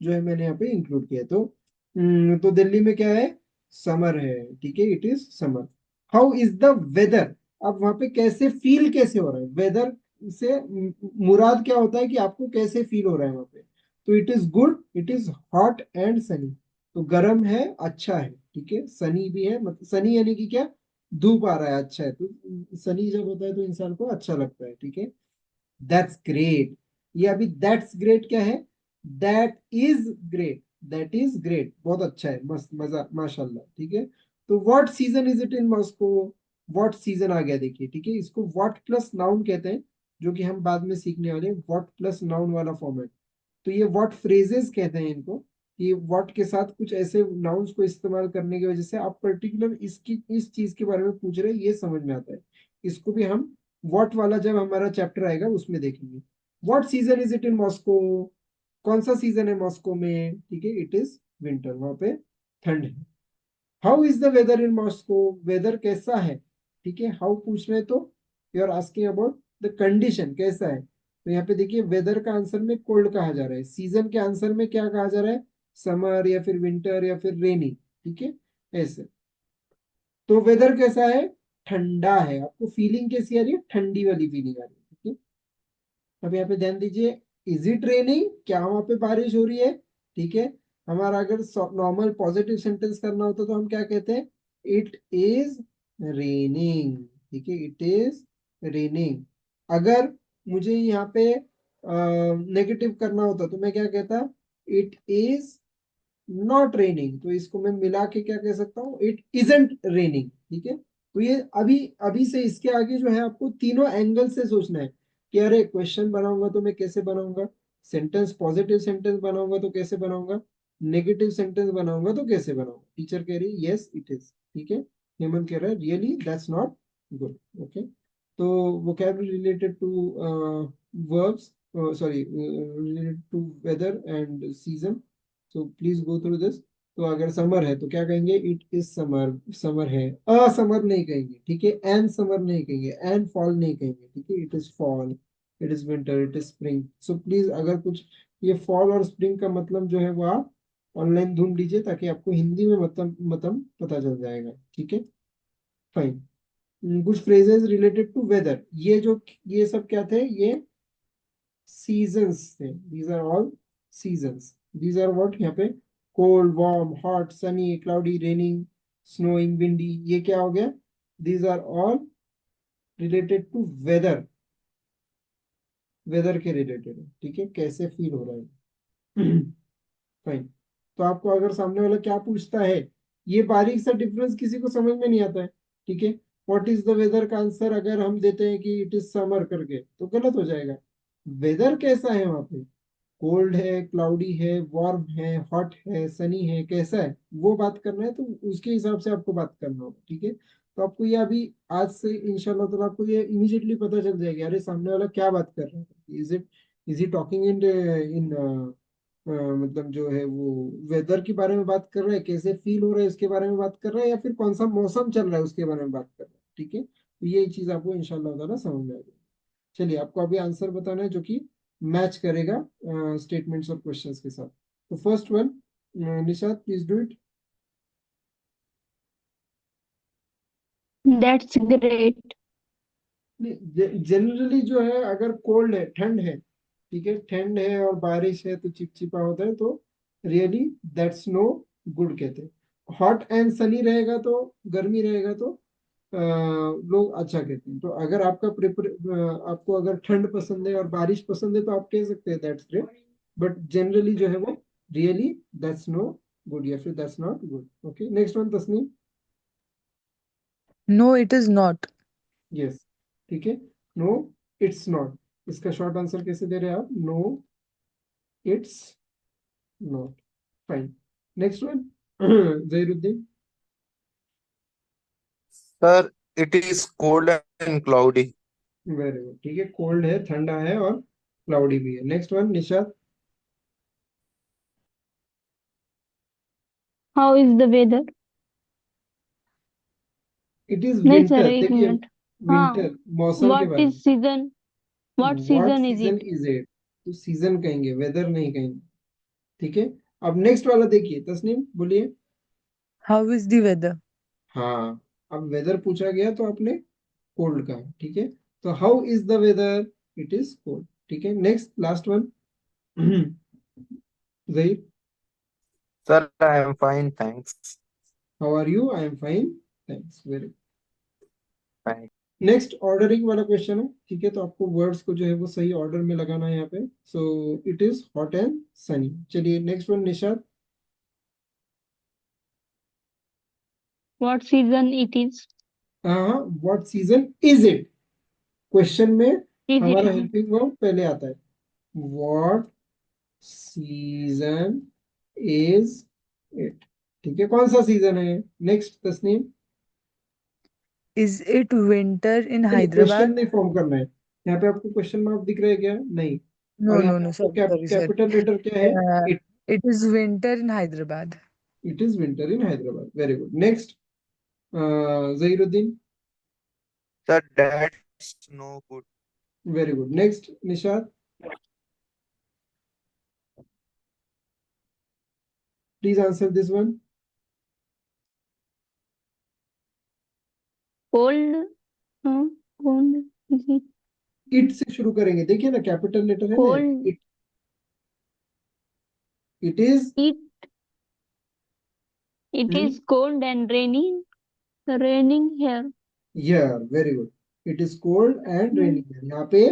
जो है मैंने यहाँ पे इंक्लूड किया है। तो दिल्ली में क्या है, समर है, ठीक है, it is summer. How is the weather, अब वहां पे कैसे फील कैसे हो रहा है, वेदर से मुराद क्या होता है कि आपको कैसे फील हो रहा है वहां पे। तो it is good, it is hot and Sunny. तो गर्म है, अच्छा है, ठीक है। सनी भी है, मतलब सनी यानी कि क्या, धूप आ रहा है, अच्छा है। तो सनी जब होता है तो इंसान को अच्छा लगता है, ठीक है। दैट्स ग्रेट, ये अभी दैट्स ग्रेट क्या है, that is great, that is great, बहुत अच्छा है, मस्त, मजा, माशाल्लाह, ठीक है। तो what season is it in Moscow, what season आ गया, देखिए, ठीक है। इसको व्हाट प्लस नाउन कहते हैं, जो कि हम बाद में सीखने वाले हैं, व्हाट प्लस नाउन वाला फॉर्मेट। तो ये व्हाट फ्रेजेस कहते हैं इनको, कि व्हाट के साथ कुछ ऐसे नाउन्स को इस्तेमाल करने की वजह से आप पर्टिकुलर इसकी इस चीज के बारे में पूछ रहे हैं, ये समझ में आता है। इसको भी हम व्हाट वाला जब हमारा चैप्टर आएगा उसमें देखेंगे। What season is it in Moscow, कौन सा सीजन है मॉस्को में, ठीक है, इट इज विंटर, वहां पे ठंड है। How is the weather in Moscow, weather कैसा है, ठीक है। हाउ पूछ रहे तो you are asking about the condition, कैसा है। तो यहाँ पे देखिए वेदर का आंसर में कोल्ड कहा जा रहा है, सीजन के आंसर में क्या कहा जा रहा है, समर या फिर विंटर या फिर रेनी, ठीक है, ऐसे। तो वेदर कैसा है, ठंडा है, आपको फीलिंग कैसी आ रही है, ठंडी वाली फीलिंग आ रही है, ठीक है। अब यहाँ पे ध्यान दीजिए, इज इट रेनिंग, क्या वहां पे बारिश हो रही है, ठीक है। हमारा अगर नॉर्मल पॉजिटिव सेंटेंस करना होता तो हम क्या कहते हैं, इट इज रेनिंग, ठीक है, इट इज रेनिंग। अगर मुझे यहाँ पे नेगेटिव करना होता तो मैं क्या कहता, इट इज नॉट रेनिंग। तो इसको मैं मिला के क्या कह सकता हूँ, इट इजंट रेनिंग, ठीक है। तो ये अभी अभी से इसके आगे जो है आपको तीनों एंगल से सोचना है कि अरे क्वेश्चन बनाऊंगा तो मैं कैसे बनाऊंगा, सेंटेंस पॉजिटिव सेंटेंस बनाऊंगा तो कैसे बनाऊंगा, नेगेटिव सेंटेंस बनाऊंगा तो कैसे बनाऊंगा। टीचर कह रही है यस इट इज, ठीक है। हेमंत कह रहा है really that's not good, okay. तो vocabulary related to verbs, sorry, related to weather and season, so please go through this। तो अगर समर है तो क्या कहेंगे, इट इज समर, समर है। समर नहीं कहेंगे, ठीक है। एंड समर नहीं कहेंगे, एंड फॉल नहीं कहेंगे, ठीक है। It is fall, it is winter, it is spring. So please अगर कुछ ये फॉल और स्प्रिंग का मतलब जो है वो आप ऑनलाइन ढूंढ लीजिए, ताकि आपको हिंदी में मतलब पता चल जाएगा, ठीक है। फाइन। कुछ फ्रेजेस रिलेटेड टू वेदर, ये जो ये सब क्या थे, ये सीजन्स थे, these are all seasons. These are what, यहाँ पे cold, warm, hot, sunny, cloudy, raining, snowing, windy, ये क्या हो गया, these are all related to weather, weather के रिलेटेड है, ठीक है, कैसे फील हो रहा है। फाइन। तो आपको अगर सामने वाला क्या पूछता है, ये बारीक सा डिफरेंस किसी को समझ में नहीं आता है, ठीक है। व्हाट इज द वेदर का आंसर अगर हम देते हैं कि इट इज समर करके तो गलत हो जाएगा। वेदर कैसा है वहां पे, कोल्ड है, क्लाउडी है, वार्म है, हॉट है, सनी है, कैसा है, वो बात करना है तो उसके हिसाब से आपको बात करना होगा, ठीक है। तो आपको ये अभी आज से इंशाल्लाह ताला आपको ये इमीडिएटली पता चल जाएगा, अरे सामने वाला क्या बात कर रहा है, इज ही टॉकिंग इन इन मतलब जो है वो वेदर के बारे में बात कर रहा है, कैसे फील हो रहा है उसके बारे में बात कर रहा है, या फिर कौन सा मौसम चल रहा है उसके बारे में बात कर रहा है, ठीक है। तो ये चीज आपको इंशाल्लाह ताला समझ में आ जाएगी। चलिए आपको अभी आंसर बताना है जो कि मैच करेगा स्टेटमेंट्स और क्वेश्चंस के साथ। तो first one, Nishat please do it. That's great. Generally जो है अगर कोल्ड है, ठंड है, ठीक है, ठंड है और बारिश है तो चिपचिपा होता है, तो रियली दैट्स नो गुड कहते हैं। हॉट एंड सनी रहेगा तो गर्मी रहेगा तो लोग अच्छा कहते हैं। तो अगर आपका आपको अगर ठंड पसंद है और बारिश पसंद है तो आप कह सकते हैं दैट्स ग्रेट, बट जनरली जो है वो रियली दैट्स नो गुड या फिर that's not good. Okay, next one Tasneem. No, it is not. Yes, ठीक है, नो इट्स नॉट, इसका शॉर्ट आंसर कैसे दे रहे हैं आप? No it's not. Fine, next one Zahiruddin. Sir, it is cold and cloudy. Very good, ठीक है, कोल्ड है, ठंडा है और क्लाउडी भी है। Next one Nishad. How is the weather? It is नहीं सर, विंटर, एक देखिए, मिनट। हाँ, विंटर मौसम के what बारे में। is season? What what season is season it? Is it, तो सीजन कहेंगे, वेदर नहीं कहेंगे, ठीक है। अब नेक्स्ट वाला देखिए, तस्नीम बोलिए। How is the weather? हाँ, अब वेदर पूछा गया तो आपने कोल्ड कहा, ठीक है, तो how is the weather? It is cold, ठीक है। Next, last one Zaheer. Sir, I am fine, thanks. How are you? I am fine, thanks, very. Fine. Next ordering वाला क्वेश्चन है, ठीक है, तो आपको वर्ड्स को जो है वो सही ऑर्डर में लगाना है यहाँ पे। So it is hot and sunny. चलिए next one Nishad. What season it is? हाँ, what season is it, question में Is it? हमारा हेल्पिंग वर्ब पहले आता है। व्हाट सीजन इज इट, ठीक है, कौन सा सीजन है? Next Tasneem. Is it winter in नहीं, क्वेश्चन Hyderabad? नहीं फॉर्म करना है, यहाँ पे आपको क्वेश्चन मार्क दिख रहा है क्या? नहीं। और No, यहाँ no, पे no. आपको Sorry, sorry, sorry. Capital letter क्या है? Uh, it. it is winter in Hyderabad. It is winter in Hyderabad, very good. Next Zahiruddin. Sir, that's no good. Very good, next Nishad, please answer this one. Cold? Cold is it? It से शुरू करेंगे, देखिए ना, कैपिटल लेटर है ना, Cold. It. It is, It it is cold and raining here. Here, very good, it is cold and Hmm. Raining, यहाँ पे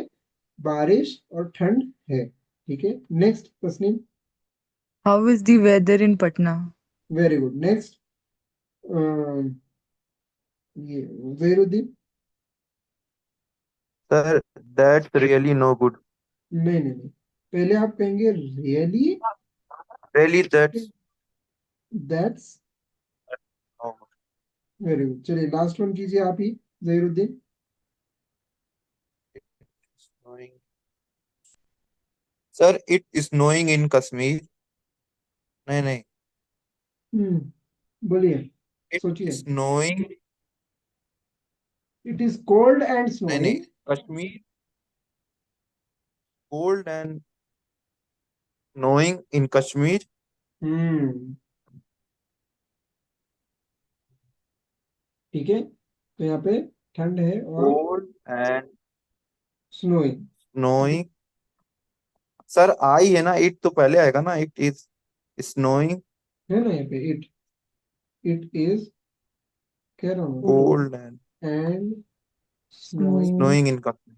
बारिश और ठंड है, ठीक है। Next Tasneem. How is the weather in Patna? Very good, next ये Zahiruddin. Sir, that's really no good. नहीं नहीं नहीं, पहले आप कहेंगे really, Really, that's that's, no good. Very good. चलिए लास्ट वन कीजिए आप ही, Zahiruddin. Snowing. Sir, it is snowing in Kashmir. नहीं नहीं, बोलिए, it सोचिए। is snowing. It is cold and नहीं नहीं, snowing. Kashmir cold and snowing in Kashmir. हम्म, ठीक है, तो यहाँ पे ठंड है और Cold and snowing, snowing. Sir I है ना, इट तो पहले आएगा ना, इट इज स्नोइंग है ना यहाँ पे इट। इट इज, कह रहा हूँ cold and and snowing Snow. Snowing in Kashmir.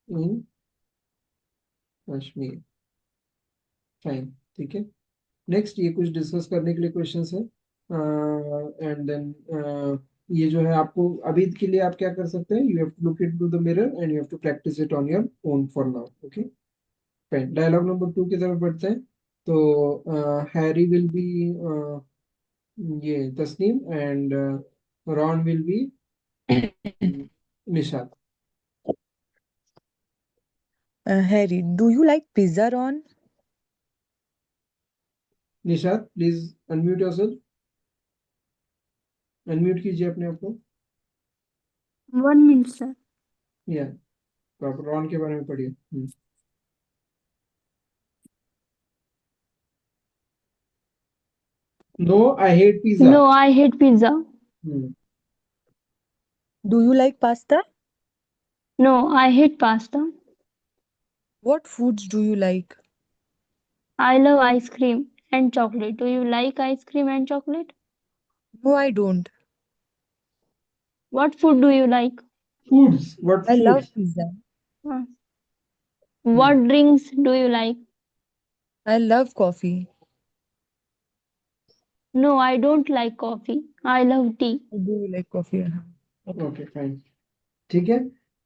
In Kashmir, fine, ठीक है। नेक्स्ट, ये कुछ डिस्कस करने के लिए क्वेश्चंस है, एंड देन ये जो है आपको अभी के लिए आप क्या कर सकते हैं, you have to look into the mirror and you have to practice it on your own for now. Okay, fine, dialogue number 2 की तरफ बढ़ते हैं। तो हैरी विल बी, ये Tasneem, and Ron will be Nishad. Harry, do you like pizza, Ron? Nishad please unmute yourself, unmute कीजिए अपने आप को। 1 minute, sir. या, तो आप रॉन के बारे में पढ़िए। No I hate pizza. No, I hate pizza. Do you like pasta? No, I hate pasta. What foods do you like? I love ice cream and chocolate. Do you like ice cream and chocolate? No, I don't. What food do you like? Foods, what I love foods? pizza. Uh, What drinks do you like? I love coffee. No, I don't like coffee. I love tea. I do like coffee. Okay. Okay fine, ठीक है।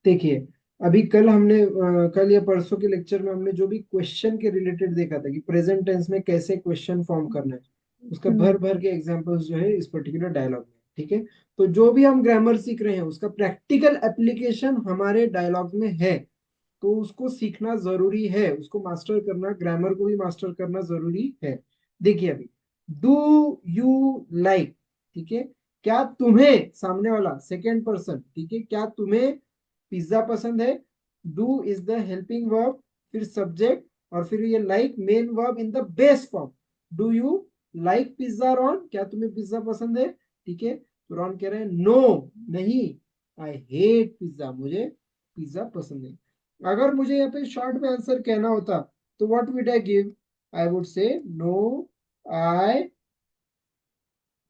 देखिए, अभी कल या परसों के लेक्चर में हमने जो भी क्वेश्चन के रिलेटेड देखा था कि प्रेजेंट टेंस में कैसे क्वेश्चन फॉर्म करना है, उसका भर भर के एग्जांपल्स जो है इस पर्टिकुलर डायलॉग में, ठीक है। तो जो भी हम ग्रामर सीख रहे हैं उसका प्रैक्टिकल एप्लीकेशन हमारे डायलॉग में है, तो उसको सीखना जरूरी है, उसको मास्टर करना, ग्रामर को भी मास्टर करना जरूरी है। देखिए अभी, डू यू लाइक, ठीक है, क्या तुम्हें, सामने वाला सेकेंड पर्सन, ठीक है, क्या तुम्हें पिज्जा पसंद है? Do is the helping verb, फिर सब्जेक्ट, और फिर ये like main verb in the base form. Do you like pizza Ron, क्या तुम्हें पिज्जा पसंद है? ठीक है, तो रॉन कह रहे हैं नो, नहीं, आई हेट पिज्जा, मुझे पिज्जा पसंद है। अगर मुझे यहाँ पे शॉर्ट में आंसर कहना होता तो what would I give? I would say no I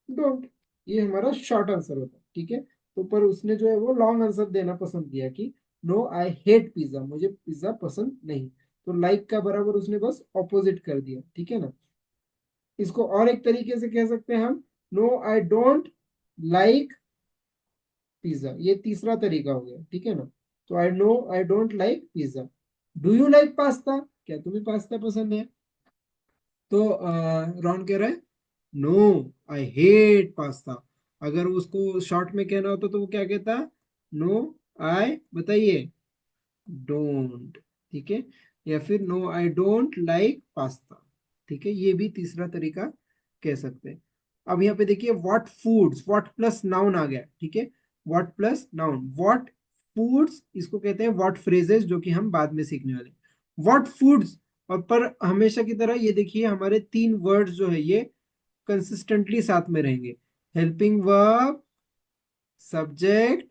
don't, ये हमारा शॉर्ट आंसर होता, ठीक है। तो पर उसने जो है वो लॉन्ग आंसर देना पसंद किया कि नो आई हेट पिज्जा, मुझे पिज्जा पसंद नहीं। तो लाइक का बराबर उसने बस ऑपोजिट कर दिया, ठीक है ना। इसको और एक तरीके से कह सकते हैं हम, no I don't like pizza, ये तीसरा तरीका हो गया, ठीक है ना। तो I don't like pizza. Do you like pasta, क्या तुम्हें पास्ता पसंद है? तो रॉन कह रहा है नो आई हेट पास्ता। अगर उसको शॉर्ट में कहना होता तो वो क्या कहता? नो आई, बताइए, डोंट, ठीक है, या फिर no I don't like pasta, ठीक है, ये भी तीसरा तरीका कह सकते हैं। अब यहाँ पे देखिए what foods, what plus noun आ गया, ठीक है, what plus noun, what foods, इसको कहते हैं व्हाट फ्रेजेस, जो कि हम बाद में सीखने वाले। व्हाट फूड्स, और पर हमेशा की तरह ये देखिए हमारे तीन वर्ड्स जो है ये कंसिस्टेंटली साथ में रहेंगे, helping verb, subject,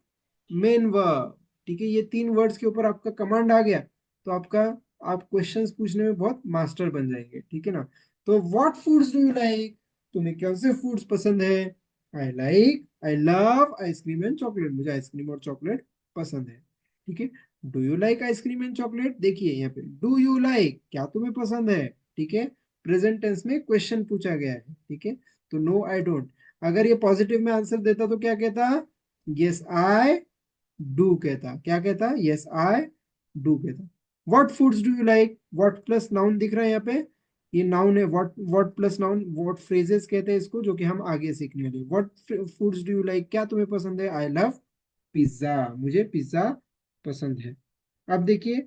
main verb, ठीक है। ये तीन वर्ड्स के ऊपर आपका कमांड आ गया तो आप क्वेश्चंस पूछने में बहुत मास्टर बन जाएंगे, ठीक है ना। तो what foods do you like, तुम्हें कौन से फूड्स पसंद है? I love ice cream and chocolate, मुझे आइसक्रीम और चॉकलेट पसंद है, ठीक है। Do you like ice cream and chocolate, देखिए यहाँ पे डू यू लाइक, क्या तुम्हें पसंद है, ठीक है, प्रेजेंट टेंस में क्वेश्चन पूछा गया है, ठीक है। तो नो आई डोंट, अगर ये पॉजिटिव में आंसर देता तो क्या कहता? यस आई डू कहता, क्या कहता? यस आई डू कहता। What foods do you like, what plus noun दिख रहा है यहाँ पे, ये नाउन है, what plus noun, what phrases कहते हैं इसको, जो कि हम आगे सीखने वाले। What foods do you like, क्या तुम्हें पसंद है? आई लव पिज्जा, मुझे पिज्जा पसंद है। अब देखिए,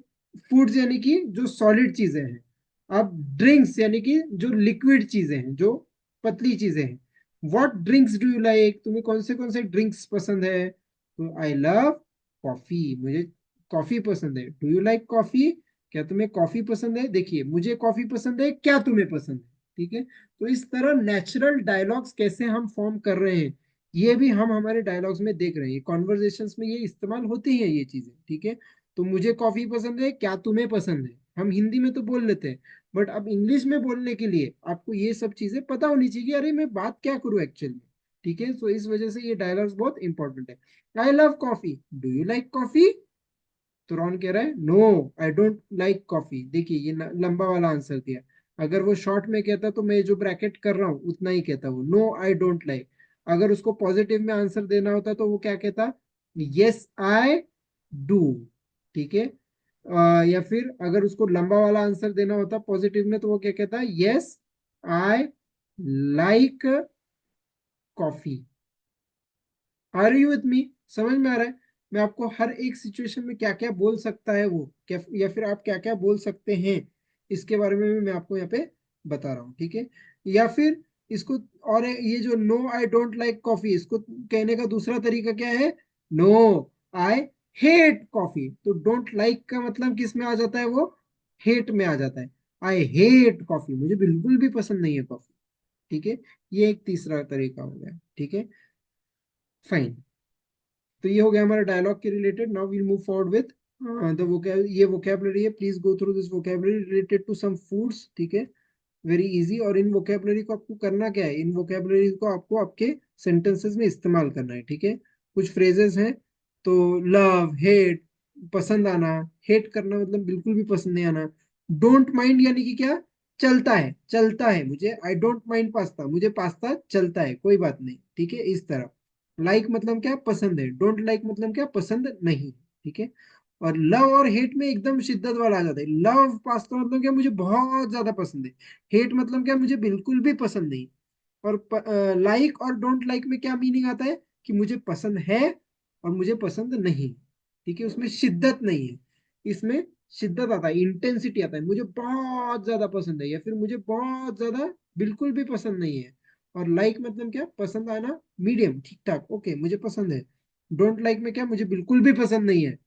फूड्स यानी कि जो सॉलिड चीजें हैं। अब ड्रिंक्स यानी कि जो लिक्विड चीजें हैं, जो पतली चीजें हैं। What drinks do you like, तुम्हें कौन से ड्रिंक्स पसंद है? तो आई लव कॉफी, मुझे कॉफी पसंद है। डू यू लाइक कॉफी, क्या तुम्हें कॉफी पसंद है? देखिए, मुझे कॉफी पसंद है, क्या तुम्हें पसंद है, ठीक है। तो इस तरह नेचुरल डायलॉग्स कैसे हम फॉर्म कर रहे हैं, ये भी हम हमारे डायलॉग्स में देख रहे हैं, कॉन्वर्जेशंस में ये इस्तेमाल होती है ये चीजें, ठीक है। तो मुझे कॉफी पसंद है, क्या तुम्हें पसंद है, हम हिंदी में तो बोल लेते हैं, बट अब इंग्लिश में बोलने के लिए आपको ये सब चीजें पता होनी चाहिए कि अरे मैं बात क्या करूं एक्चुअल में, ठीक है। सो इस वजह से ये डायलॉग्स बहुत इंपॉर्टेंट है। I love coffee, do you like coffee? तो रॉन कह रहा है no I don't like coffee. देखिए ये लंबा वाला आंसर दिया, अगर वो शॉर्ट में कहता तो मैं जो ब्रैकेट कर रहा हूँ उतना ही कहता, वो नो आई डोंट लाइक। अगर उसको पॉजिटिव में आंसर देना होता तो वो क्या कहता? यस आई डू, ठीक है। या फिर अगर उसको लंबा वाला आंसर देना होता पॉजिटिव में तो वो क्या कहता? Yes I like coffee. Are you with me, समझ में आ रहा है मैं आपको हर एक सिचुएशन में क्या क्या बोल सकता है वो क्या, या फिर आप क्या क्या बोल सकते हैं, इसके बारे में भी मैं आपको यहाँ पे बता रहा हूँ, ठीक है। या फिर इसको, और ये जो no I don't like coffee, इसको कहने का दूसरा तरीका क्या है? No I hate coffee. तो डोंट लाइक का मतलब किस में आ जाता है? वो हेट में आ जाता है। आई हेट कॉफी, मुझे बिल्कुल भी पसंद नहीं है कॉफी, ठीक है। ये एक तीसरा तरीका हो गया, ठीक है, फाइन। तो ये हो गया हमारा डायलॉग के related. Now we'll move forward with the ये वोकेबलरी है, please go through this vocabulary related to some foods, ठीक है, वेरी इजी। और इन वोकेबलरी को आपको करना क्या है? इन वोकेबलरी को आपको आपके सेंटेंसेस में इस्तेमाल करना है, ठीक है। कुछ फ्रेजेस हैं, तो लव, हेट, पसंद आना, हेट करना मतलब बिल्कुल भी पसंद नहीं आना। डोंट माइंड यानी कि क्या, चलता है, चलता है मुझे, आई डोंट माइंड पास्ता, मुझे पास्ता चलता है, कोई बात नहीं, ठीक है, इस तरह। लाइक मतलब क्या, पसंद है। डोंट लाइक मतलब क्या, पसंद नहीं, ठीक है। और लव और हेट में एकदम शिद्दत वाला आ जाता है। लव पास्ता मतलब क्या, मुझे बहुत ज्यादा पसंद है। हेट मतलब क्या, मुझे बिल्कुल भी पसंद नहीं। और लाइक और डोंट लाइक में क्या मीनिंग आता है, कि मुझे पसंद है और मुझे पसंद नहीं, ठीक है, उसमें शिद्दत नहीं है। इसमें शिद्दत आता है, इंटेंसिटी आता है, मुझे बहुत ज्यादा पसंद है या फिर मुझे बहुत ज्यादा बिल्कुल भी पसंद नहीं है। और लाइक मतलब क्या, पसंद आना, मीडियम, ठीक ठाक, ओके मुझे पसंद है। डोंट लाइक में क्या, मुझे बिल्कुल भी पसंद नहीं है,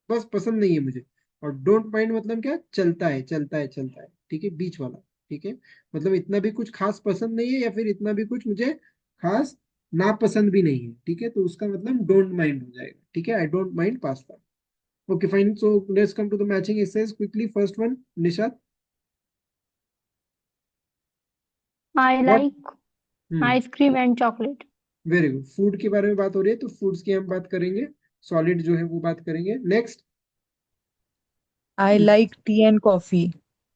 बस पसंद नहीं है मुझे। और डोंट माइंड मतलब क्या, चलता है, चलता है, चलता है, ठीक है, बीच वाला, ठीक है। मतलब इतना भी कुछ खास पसंद नहीं है या फिर इतना भी कुछ मुझे खास नापसंद भी नहीं है, ठीक है, तो उसका मतलब डोंट माइंड हो जाएगा, ठीक है, I don't mind pasta. Okay fine, so let's come to the matching exercise quickly. First one, Nishat. I what? like ice cream and chocolate. Very good, food के बारे में बात हो रही है तो फूड्स की हम बात करेंगे, सॉलिड जो है वो बात करेंगे। Next, I like tea and coffee.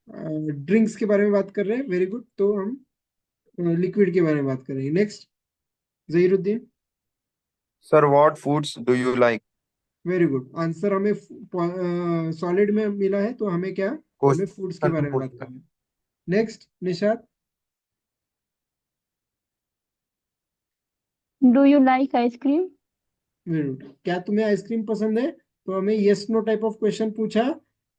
Drinks के बारे में बात कर रहे हैं, वेरी गुड, तो हम लिक्विड के बारे में बात करेंगे। Next, Zahiruddin. Sir, what foods do you like? Very good, answer हमें सॉलिड में मिला है, तो हमें क्या, हमें फूड्स के Question बारे में बात put. करना है। Next, Nishat. Do you like ice cream? Very good, क्या तुम्हें आइसक्रीम पसंद है? तो हमें yes no type of question पूछा,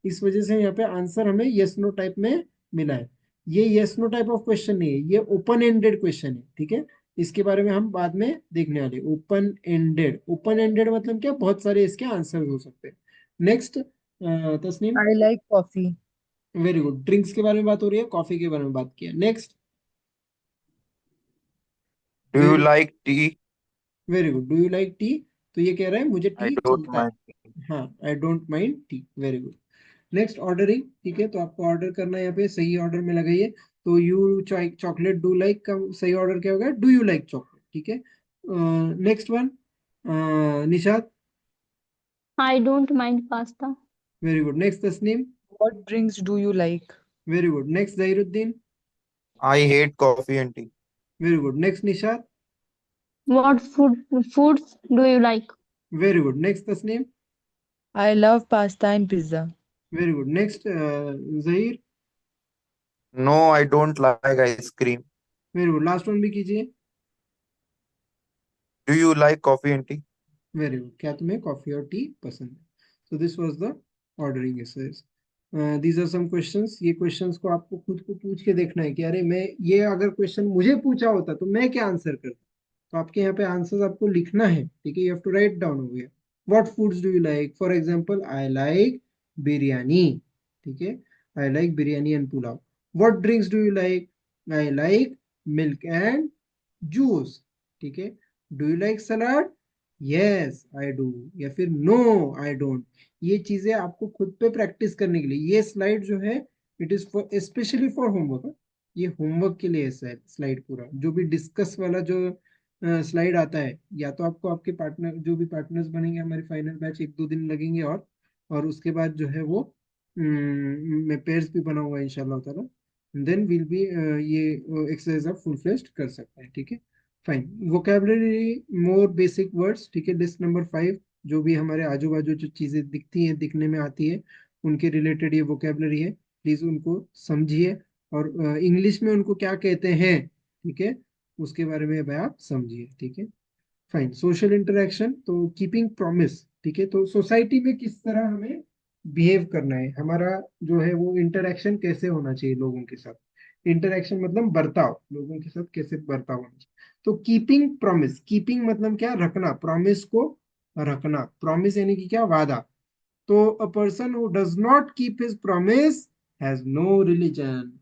इस वजह से यहाँ पे आंसर हमें यस नो टाइप में मिला है। ये yes no type of question नहीं है, ये ओपन एंडेड क्वेश्चन है, ठीक है। इसके बारे में हम बाद में देखने वाले। ओपन एंडेड, ओपन एंडेड मतलब क्या, बहुत सारे इसके आंसर हो सकते हैं। Next, Tasneem. I like coffee. Very good, drinks के बारे में बात हो रही है, कॉफी के बारे में बात किया। Next, Do you Zaheer. like tea? Very good, do you like T? तो ये कह रहा है मुझे I टी don't चलता है। mind. हाँ, आई don't mind T, very good. Next, ordering, ठीक है, तो आपको ऑर्डर करना है, यहाँ पे सही ऑर्डर में लगाइए। तो यू चॉकलेट, डू लाइक का सही ऑर्डर क्या होगा, डू यू लाइक चॉकलेट, ठीक है। Next one, Nishad. I don't mind pasta. Very good, next Tasneem. What drinks do you like? Very good, next Zahiruddin. I hate coffee and tea. Very good, next Nishad. What foods do you like? Very good, next Tasneem. I love pasta and pizza. Very good, next Zaheer. No, I don't like ice cream. Very good, last one भी कीजिए। Do you like coffee and tea? Very good, क्या तुम्हें कॉफी और टी पसंद है? तो this was the ordering exercise. These are some questions. ये क्वेश्चंस को आपको खुद को पूछ के देखना है कि अरे मैं, ये अगर क्वेश्चन मुझे पूछा होता तो मैं क्या आंसर करता। तो आपके यहाँ पे आंसर्स आपको लिखना है, ठीक है, you have to write down over here. What foods do you like, for example I like biryani, ठीक है, I like biryani and pulao. What drinks do you like, I like milk and juice, ठीक है। Do you like salad, yes I do, या फिर नो आई डोंट। ये चीजें आपको खुद पे प्रैक्टिस करने के लिए, ये स्लाइड जो है it is for specially for homework. ये होमवर्क के लिए है स्लाइड, पूरा जो भी डिस्कस वाला जो स्लाइड आता है, या तो आपको आपके पार्टनर, जो भी पार्टनर्स बनेंगे हमारे फाइनल बैच, एक दो दिन लगेंगे, और उसके बाद जो है वो मैं पेयर्स भी बनाऊंगा इंशाल्लाह ताला। देन विल बी ये एक्सरसाइज आप फुल फ्लेश्ड कर सकते हैं, ठीक है। फाइन, वोकेबलरी, मोर बेसिक वर्ड्स, ठीक है, लिस्ट नंबर 5। जो भी हमारे आजू बाजू जो चीजें दिखती हैं, दिखने में आती है, उनके रिलेटेड ये वोकेबलरी है, प्लीज उनको समझिए। और इंग्लिश में उनको क्या कहते हैं, ठीक है, उसके बारे में भाई आप समझिए, ठीक है। फाइन, सोशल इंटरेक्शन, तो कीपिंग प्रॉमिस, ठीक है, तो सोसाइटी में किस तरह हमें बिहेव करना है, हमारा जो है वो इंटरेक्शन कैसे होना चाहिए लोगों के साथ। इंटरेक्शन मतलब बर्ताव, लोगों के साथ कैसे बर्ताव होना चाहिए। तो कीपिंग प्रॉमिस, कीपिंग मतलब क्या, रखना, प्रॉमिस को रखना, प्रॉमिस यानी कि क्या, वादा। तो a person who does not keep his promise has no religion.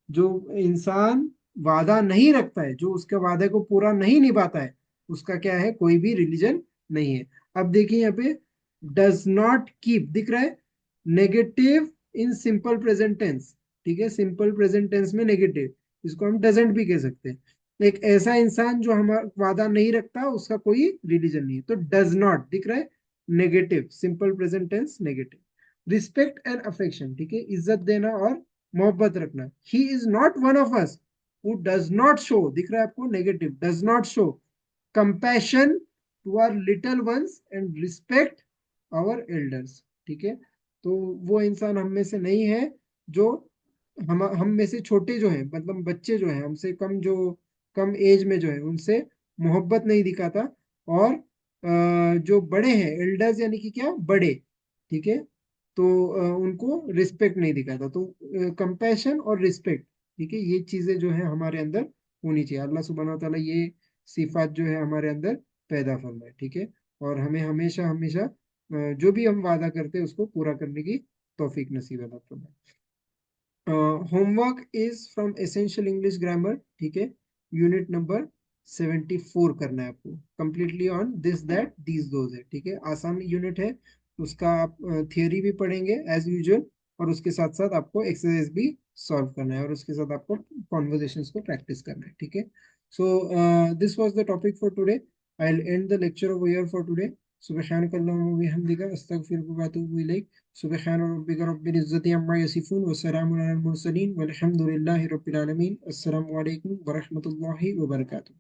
जो इंसान वादा नहीं रखता है, जो उसके वादे को पूरा नहीं निभाता है, उसका क्या है, कोई भी रिलीजन नहीं है। अब देखिए यहाँ पे डज नॉट कीप दिख रहा है, negative in simple present tense, ठीक है, सिंपल प्रेजेंट टेंस में नेगेटिव, इसको हम डजेंट भी कह सकते हैं। एक ऐसा इंसान जो हमारा वादा नहीं रखता उसका कोई रिलीजन नहीं है। तो डज नॉट दिख रहा है, negative, simple present tense negative. Respect and affection, ठीक है, इज्जत देना और मोहब्बत रखना। He is not one of us who does not show, दिख रहा है आपको, negative, does not show compassion to our little ones and respect our elders, ठीक है। तो वो इंसान हम में से नहीं है जो हम में से छोटे जो हैं, मतलब बच्चे जो हैं हमसे कम, जो कम एज में जो है उनसे मोहब्बत नहीं दिखाता, और जो बड़े हैं एल्डर्स यानी कि क्या, बड़े, ठीक है, तो उनको रिस्पेक्ट नहीं दिखाता। तो कंपैशन और रिस्पेक्ट, ठीक है, ये चीजें जो है हमारे अंदर होनी चाहिए। अल्लाह सुब्हानहू व तआला ये सिफात जो है हमारे अंदर पैदा फरमाए, ठीक है। और हमें हमेशा हमेशा जो भी हम वादा करते हैं उसको पूरा करने की तौफीक नसीब अता फरमाए। Homework is from essential English grammar, ठीक है, यूनिट नंबर 74 करना है आपको, completely on this that these those है, ठीक है। आसान यूनिट है, उसका आप थियोरी भी पढ़ेंगे एज यूजुअल, और उसके साथ साथ आपको एक्सरसाइज भी सॉल्व करना है, और उसके साथ आपको कॉन्वर्जेशंस को प्रैक्टिस करना है, ठीक है। So this was the topic for today. I will end the lecture over here for today. सुब्हानक अल्लाहुम्मा व बिहम्दिका अस्तगफिरुका व अतूबु इलैक। सुब्हान रब्बिका रब्बिल इज्जति अम्मा यसिफून व सलामुन अलल मुरसलीन वल्हम्दुलिल्लाहि रब्बिल आलमीन। अस्सलामु अलैकुम व रहमतुल्लाहि व बरकातुहू।